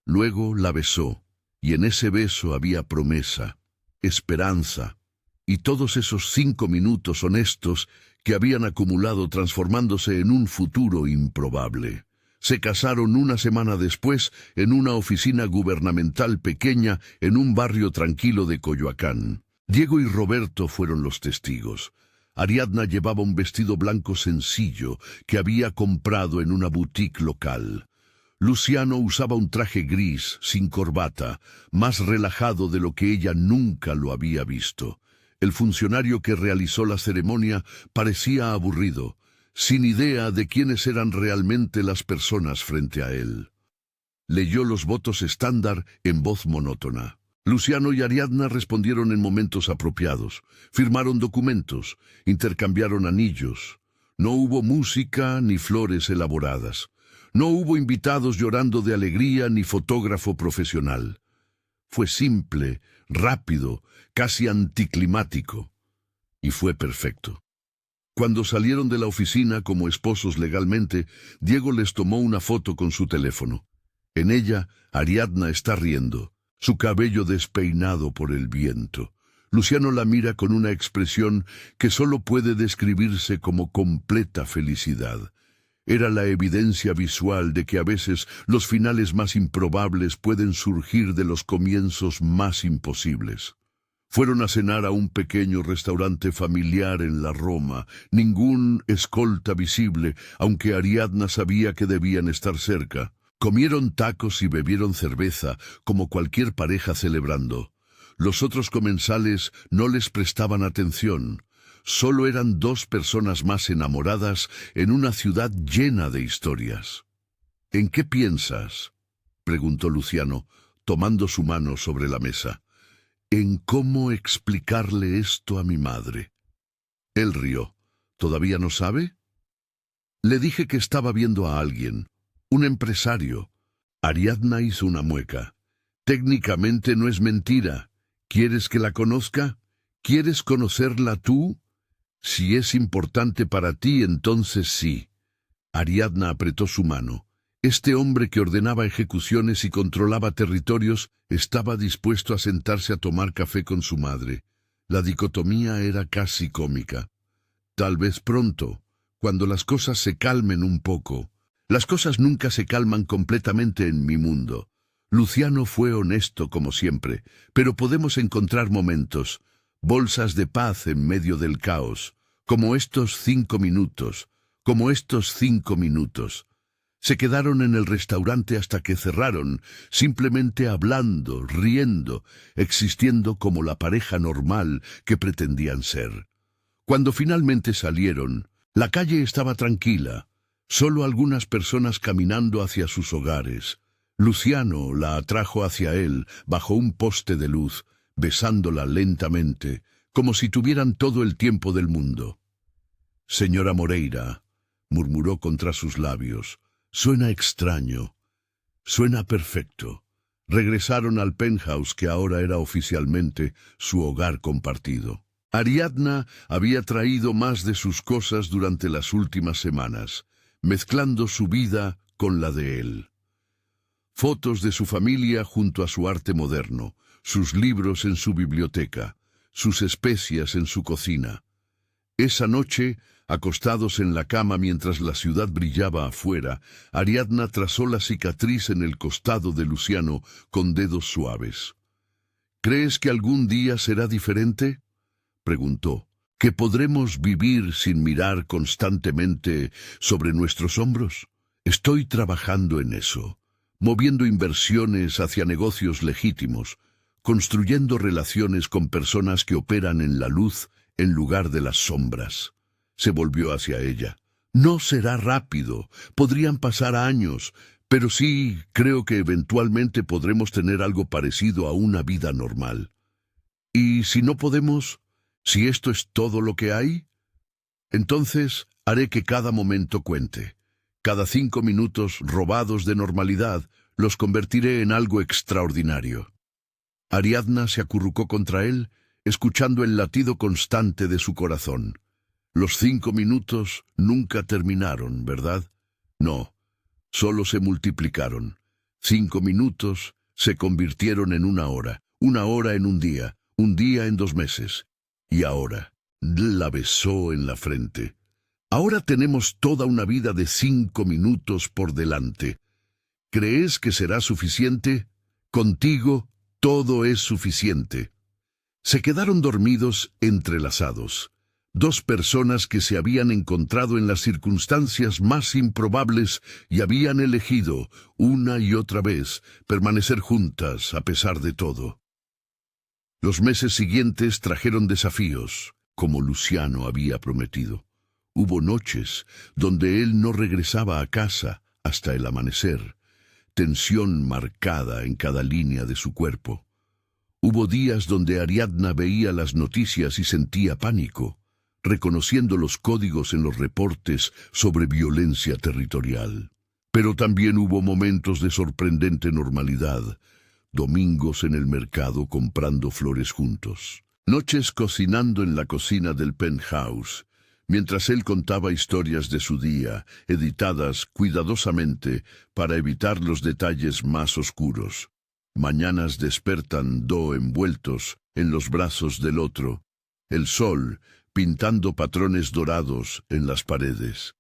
A: Luego la besó, y en ese beso había promesa, esperanza, y todos esos 5 minutos honestos que habían acumulado transformándose en un futuro improbable. Se casaron una semana después en una oficina gubernamental pequeña en un barrio tranquilo de Coyoacán. Diego y Roberto fueron los testigos. Ariadna llevaba un vestido blanco sencillo que había comprado en una boutique local. Luciano usaba un traje gris, sin corbata, más relajado de lo que ella nunca lo había visto. El funcionario que realizó la ceremonia parecía aburrido, sin idea de quiénes eran realmente las personas frente a él. Leyó los votos estándar en voz monótona. Luciano y Ariadna respondieron en momentos apropiados, firmaron documentos, intercambiaron anillos. No hubo música ni flores elaboradas. No hubo invitados llorando de alegría ni fotógrafo profesional. Fue simple, rápido, casi anticlimático. Y fue perfecto. Cuando salieron de la oficina como esposos legalmente, Diego les tomó una foto con su teléfono. En ella, Ariadna está riendo, su cabello despeinado por el viento. Luciano la mira con una expresión que solo puede describirse como completa felicidad. Era la evidencia visual de que a veces los finales más improbables pueden surgir de los comienzos más imposibles. Fueron a cenar a un pequeño restaurante familiar en la Roma, ningún escolta visible, aunque Ariadna sabía que debían estar cerca. Comieron tacos y bebieron cerveza, como cualquier pareja celebrando. Los otros comensales no les prestaban atención. Solo eran dos personas más enamoradas en una ciudad llena de historias. ¿En qué piensas?, preguntó Luciano, tomando su mano sobre la mesa. En cómo explicarle esto a mi madre. Él rió. ¿Todavía no sabe? Le dije que estaba viendo a alguien, un empresario. Ariadna hizo una mueca. Técnicamente no es mentira. ¿Quieres que la conozca? ¿Quieres conocerla tú? Si es importante para ti, entonces sí. Ariadna apretó su mano. Este hombre que ordenaba ejecuciones y controlaba territorios estaba dispuesto a sentarse a tomar café con su madre. La dicotomía era casi cómica. Tal vez pronto, cuando las cosas se calmen un poco. Las cosas nunca se calman completamente en mi mundo. Luciano fue honesto como siempre, pero podemos encontrar momentos, bolsas de paz en medio del caos, como estos 5 minutos, como estos 5 minutos. Se quedaron en el restaurante hasta que cerraron, simplemente hablando, riendo, existiendo como la pareja normal que pretendían ser. Cuando finalmente salieron, la calle estaba tranquila, solo algunas personas caminando hacia sus hogares. Luciano la atrajo hacia él bajo un poste de luz, besándola lentamente, como si tuvieran todo el tiempo del mundo. «Señora Moreira», murmuró contra sus labios, «suena extraño. Suena perfecto». Regresaron al penthouse que ahora era oficialmente su hogar compartido. Ariadna había traído más de sus cosas durante las últimas semanas, mezclando su vida con la de él. Fotos de su familia junto a su arte moderno, sus libros en su biblioteca, sus especias en su cocina. Esa noche, acostados en la cama mientras la ciudad brillaba afuera, Ariadna trazó la cicatriz en el costado de Luciano con dedos suaves. «¿Crees que algún día será diferente?», preguntó. «¿Que podremos vivir sin mirar constantemente sobre nuestros hombros? Estoy trabajando en eso, moviendo inversiones hacia negocios legítimos, construyendo relaciones con personas que operan en la luz en lugar de las sombras». Se volvió hacia ella. «No será rápido, podrían pasar años, pero sí creo que eventualmente podremos tener algo parecido a una vida normal. ¿Y si no podemos? ¿Si esto es todo lo que hay? Entonces haré que cada momento cuente. Cada 5 minutos robados de normalidad los convertiré en algo extraordinario». Ariadna se acurrucó contra él, escuchando el latido constante de su corazón. Los 5 minutos nunca terminaron, ¿verdad? No, solo se multiplicaron. 5 minutos se convirtieron en una hora en un día en 2 meses. Y ahora, la besó en la frente. «Ahora tenemos toda una vida de 5 minutos por delante. ¿Crees que será suficiente? Contigo todo es suficiente». Se quedaron dormidos entrelazados. 2 personas que se habían encontrado en las circunstancias más improbables y habían elegido, una y otra vez, permanecer juntas a pesar de todo. Los meses siguientes trajeron desafíos, como Luciano había prometido. Hubo noches donde él no regresaba a casa hasta el amanecer, tensión marcada en cada línea de su cuerpo. Hubo días donde Ariadna veía las noticias y sentía pánico, reconociendo los códigos en los reportes sobre violencia territorial. Pero también hubo momentos de sorprendente normalidad, domingos en el mercado comprando flores juntos, noches cocinando en la cocina del penthouse, mientras él contaba historias de su día, editadas cuidadosamente para evitar los detalles más oscuros. Mañanas despertando envueltos en los brazos del otro, el sol pintando patrones dorados en las paredes.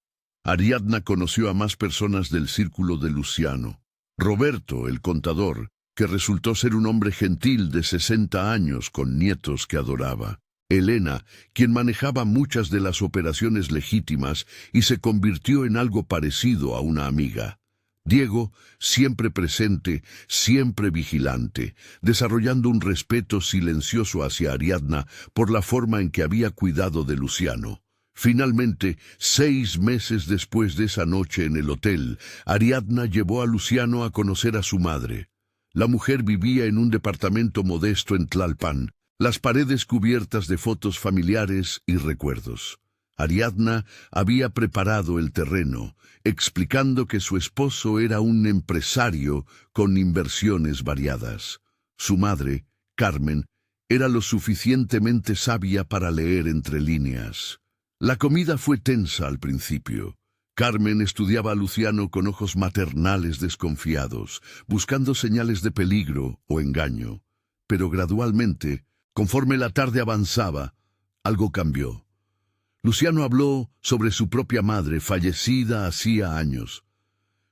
A: Ariadna conoció a más personas del círculo de Luciano. Roberto, el contador, que resultó ser un hombre gentil de 60 años con nietos que adoraba. Elena, quien manejaba muchas de las operaciones legítimas y se convirtió en algo parecido a una amiga. Diego, siempre presente, siempre vigilante, desarrollando un respeto silencioso hacia Ariadna por la forma en que había cuidado de Luciano. Finalmente, 6 meses después de esa noche en el hotel, Ariadna llevó a Luciano a conocer a su madre. La mujer vivía en un departamento modesto en Tlalpan, las paredes cubiertas de fotos familiares y recuerdos. Ariadna había preparado el terreno, explicando que su esposo era un empresario con inversiones variadas. Su madre, Carmen, era lo suficientemente sabia para leer entre líneas. La comida fue tensa al principio. Carmen estudiaba a Luciano con ojos maternales desconfiados, buscando señales de peligro o engaño. Pero gradualmente, conforme la tarde avanzaba, algo cambió. Luciano habló sobre su propia madre, fallecida hacía años.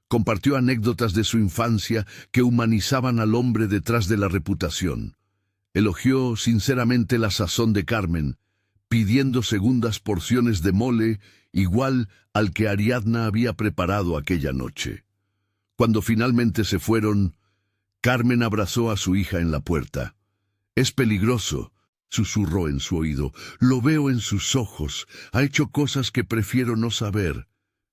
A: Compartió anécdotas de su infancia que humanizaban al hombre detrás de la reputación. Elogió sinceramente la sazón de Carmen, pidiendo segundas porciones de mole igual al que Ariadna había preparado aquella noche. Cuando finalmente se fueron, Carmen abrazó a su hija en la puerta. «Es peligroso», susurró en su oído. «Lo veo en sus ojos. Ha hecho cosas que prefiero no saber».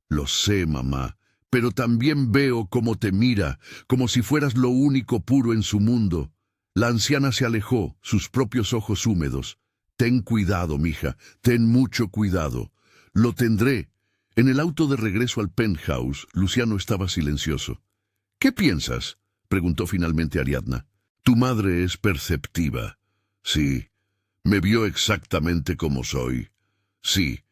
A: «Lo sé, mamá, pero también veo cómo te mira, como si fueras lo único puro en su mundo». La anciana se alejó, sus propios ojos húmedos. «Ten cuidado, mija, ten mucho cuidado». «Lo tendré». En el auto de regreso al penthouse, Luciano estaba silencioso. «¿Qué piensas?», preguntó finalmente Ariadna. «Tu madre es perceptiva». «Sí. Me vio exactamente como soy». «Sí.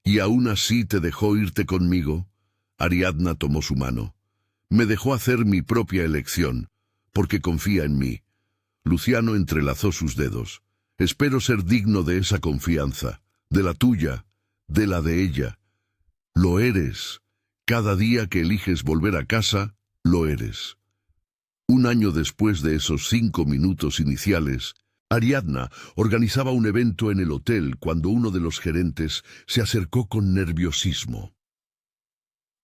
A: ¿Y aún así te dejó irte conmigo?» Ariadna tomó su mano. «Me dejó hacer mi propia elección, porque confía en mí». Luciano entrelazó sus dedos. «Espero ser digno de esa confianza, de la tuya, de la de ella». «Lo eres. Cada día que eliges volver a casa, lo eres». Un año después de esos 5 minutos iniciales, Ariadna organizaba un evento en el hotel cuando uno de los gerentes se acercó con nerviosismo.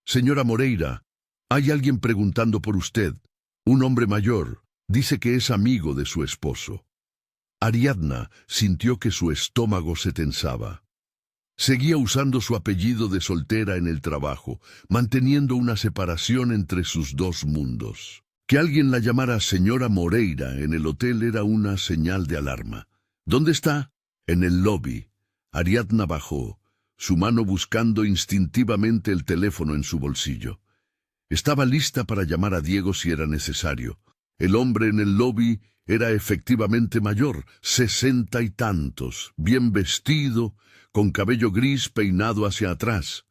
A: «Señora Moreira, hay alguien preguntando por usted. Un hombre mayor. Dice que es amigo de su esposo». Ariadna sintió que su estómago se tensaba. Seguía usando su apellido de soltera en el trabajo, manteniendo una separación entre sus dos mundos. Que alguien la llamara señora Moreira en el hotel era una señal de alarma. «¿Dónde está?» «En el lobby». Ariadna bajó, su mano buscando instintivamente el teléfono en su bolsillo. Estaba lista para llamar a Diego si era necesario. El hombre en el lobby era efectivamente mayor, 60 y tantos, bien vestido, con cabello gris peinado hacia atrás.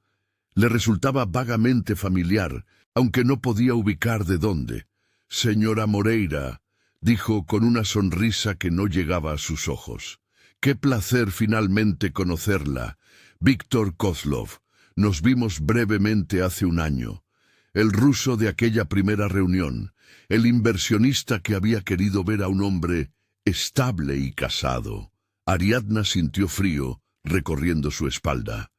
A: Le resultaba vagamente familiar, aunque no podía ubicar de dónde. «Señora Moreira», dijo con una sonrisa que no llegaba a sus ojos. «Qué placer finalmente conocerla. Víctor Kozlov. Nos vimos brevemente hace un año. El ruso de aquella primera reunión, el inversionista que había querido ver a un hombre estable y casado». Ariadna sintió frío recorriendo su espalda.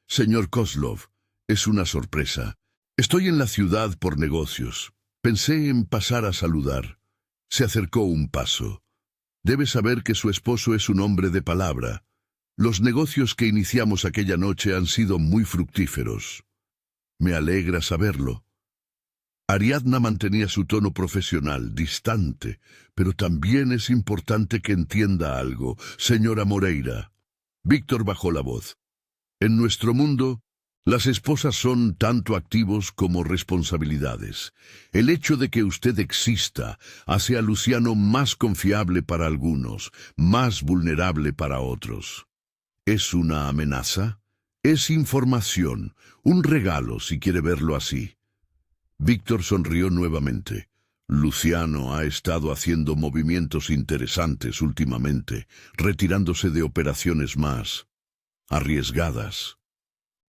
A: «Señor Kozlov, es una sorpresa. Estoy en la ciudad por negocios. Pensé en pasar a saludar». Se acercó un paso. «Debe saber que su esposo es un hombre de palabra. Los negocios que iniciamos aquella noche han sido muy fructíferos». «Me alegra saberlo». Ariadna mantenía su tono profesional, distante, pero también es importante que entienda algo, señora Moreira. Víctor bajó la voz. En nuestro mundo, las esposas son tanto activos como responsabilidades. El hecho de que usted exista hace a Luciano más confiable para algunos, más vulnerable para otros. ¿Es una amenaza? Es información, un regalo si quiere verlo así. Víctor sonrió nuevamente. Luciano ha estado haciendo movimientos interesantes últimamente, retirándose de operaciones más arriesgadas.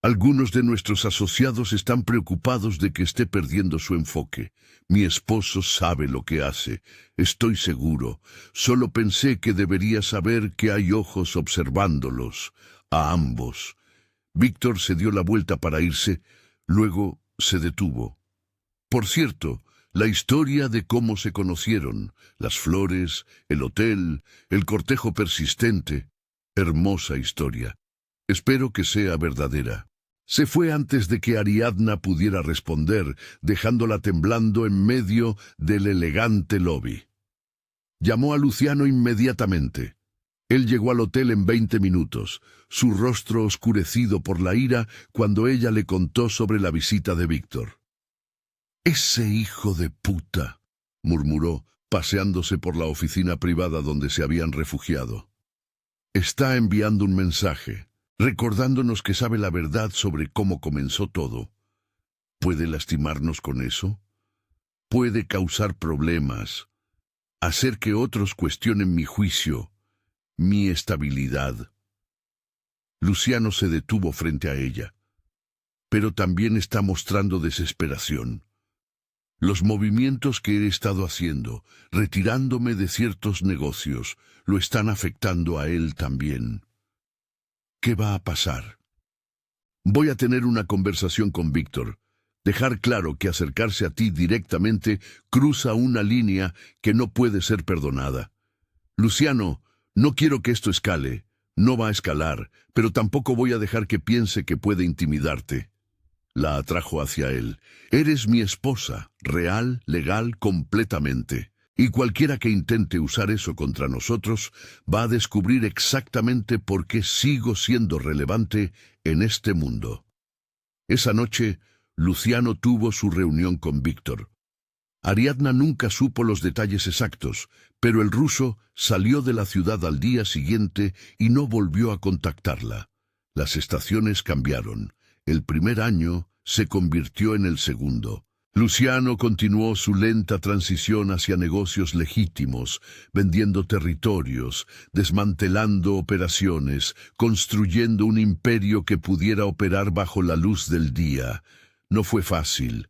A: Algunos de nuestros asociados están preocupados de que esté perdiendo su enfoque. Mi esposo sabe lo que hace, estoy seguro. Solo pensé que debería saber que hay ojos observándolos, a ambos. Víctor se dio la vuelta para irse, luego se detuvo. Por cierto, la historia de cómo se conocieron, las flores, el hotel, el cortejo persistente, hermosa historia. Espero que sea verdadera. Se fue antes de que Ariadna pudiera responder, dejándola temblando en medio del elegante lobby. Llamó a Luciano inmediatamente. Él llegó al hotel en 20 minutos, su rostro oscurecido por la ira cuando ella le contó sobre la visita de Víctor. «Ese hijo de puta», murmuró, paseándose por la oficina privada donde se habían refugiado. «Está enviando un mensaje, recordándonos que sabe la verdad sobre cómo comenzó todo. ¿Puede lastimarnos con eso? Puede causar problemas, hacer que otros cuestionen mi juicio, mi estabilidad». Luciano se detuvo frente a ella, pero también está mostrando desesperación. Los movimientos que he estado haciendo, retirándome de ciertos negocios, lo están afectando a él también. ¿Qué va a pasar? Voy a tener una conversación con Víctor. Dejar claro que acercarse a ti directamente cruza una línea que no puede ser perdonada. Luciano, no quiero que esto escale. No va a escalar, pero tampoco voy a dejar que piense que puede intimidarte. La atrajo hacia él. Eres mi esposa, real, legal, completamente. Y cualquiera que intente usar eso contra nosotros va a descubrir exactamente por qué sigo siendo relevante en este mundo. Esa noche, Luciano tuvo su reunión con Víctor. Ariadna nunca supo los detalles exactos, pero el ruso salió de la ciudad al día siguiente y no volvió a contactarla. Las estaciones cambiaron. El primer año se convirtió en el segundo. Luciano continuó su lenta transición hacia negocios legítimos, vendiendo territorios, desmantelando operaciones, construyendo un imperio que pudiera operar bajo la luz del día. No fue fácil.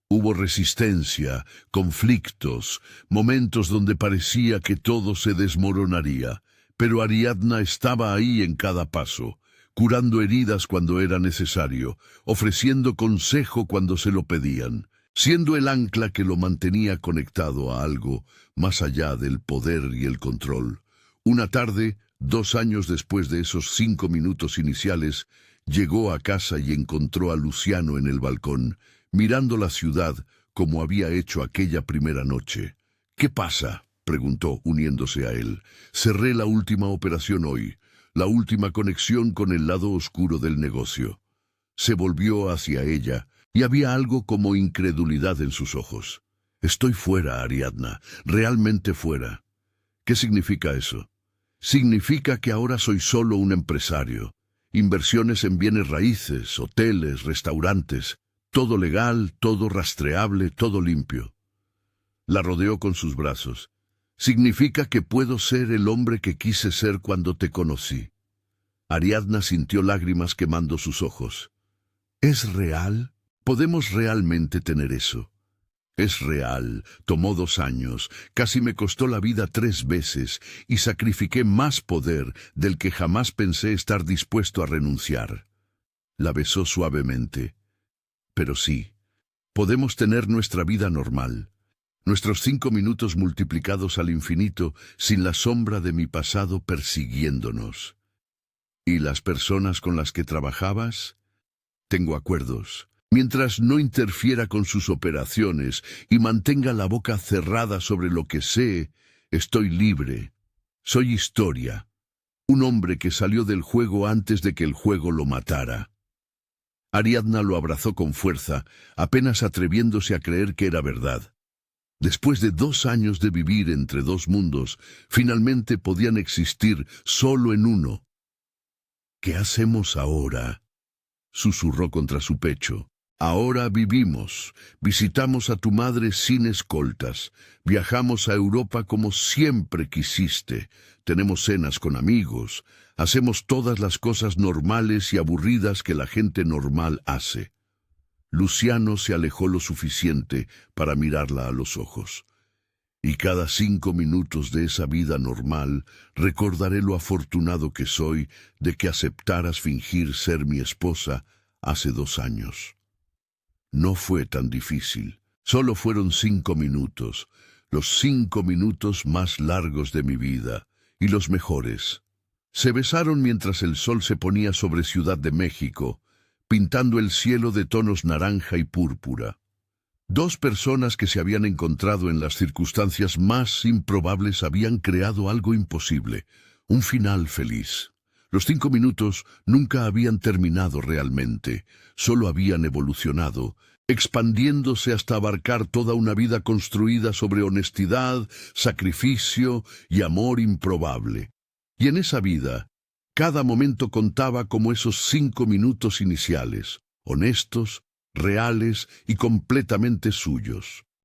A: Hubo resistencia, conflictos, momentos donde parecía que todo se desmoronaría, pero Ariadna estaba ahí en cada paso, curando heridas cuando era necesario, ofreciendo consejo cuando se lo pedían, siendo el ancla que lo mantenía conectado a algo más allá del poder y el control. Una tarde, 2 años después de esos 5 minutos iniciales, llegó a casa y encontró a Luciano en el balcón, mirando la ciudad como había hecho aquella primera noche. «¿Qué pasa?», preguntó, uniéndose a él. «Cerré la última operación hoy, la última conexión con el lado oscuro del negocio». Se volvió hacia ella, y había algo como incredulidad en sus ojos. «Estoy fuera, Ariadna, realmente fuera». «¿Qué significa eso?» «Significa que ahora soy solo un empresario. Inversiones en bienes raíces, hoteles, restaurantes, todo legal, todo rastreable, todo limpio». La rodeó con sus brazos. «Significa que puedo ser el hombre que quise ser cuando te conocí». Ariadna sintió lágrimas quemando sus ojos. «¿Es real? ¿Podemos realmente tener eso?» «Es real. Tomó 2 años. Casi me costó la vida 3 veces y sacrifiqué más poder del que jamás pensé estar dispuesto a renunciar». La besó suavemente. «Pero sí, podemos tener nuestra vida normal. Nuestros 5 minutos multiplicados al infinito sin la sombra de mi pasado persiguiéndonos». «¿Y las personas con las que trabajabas?» «Tengo acuerdos. Mientras no interfiera con sus operaciones y mantenga la boca cerrada sobre lo que sé, estoy libre. Soy historia. Un hombre que salió del juego antes de que el juego lo matara. Ariadna lo abrazó con fuerza, apenas atreviéndose a creer que era verdad. Después de 2 años de vivir entre dos mundos, finalmente podían existir solo en uno. ¿Qué hacemos ahora?, susurró contra su pecho. Ahora vivimos, visitamos a tu madre sin escoltas, viajamos a Europa como siempre quisiste, tenemos cenas con amigos, hacemos todas las cosas normales y aburridas que la gente normal hace. Luciano se alejó lo suficiente para mirarla a los ojos. Y cada 5 minutos de esa vida normal recordaré lo afortunado que soy de que aceptaras fingir ser mi esposa hace 2 años. No fue tan difícil. Solo fueron 5 minutos, los 5 minutos más largos de mi vida, y los mejores. Se besaron mientras el sol se ponía sobre Ciudad de México, pintando el cielo de tonos naranja y púrpura. 2 personas que se habían encontrado en las circunstancias más improbables habían creado algo imposible, un final feliz. Los 5 minutos nunca habían terminado realmente, solo habían evolucionado, expandiéndose hasta abarcar toda una vida construida sobre honestidad, sacrificio y amor improbable. Y en esa vida, cada momento contaba como esos 5 minutos iniciales, honestos, reales y completamente suyos.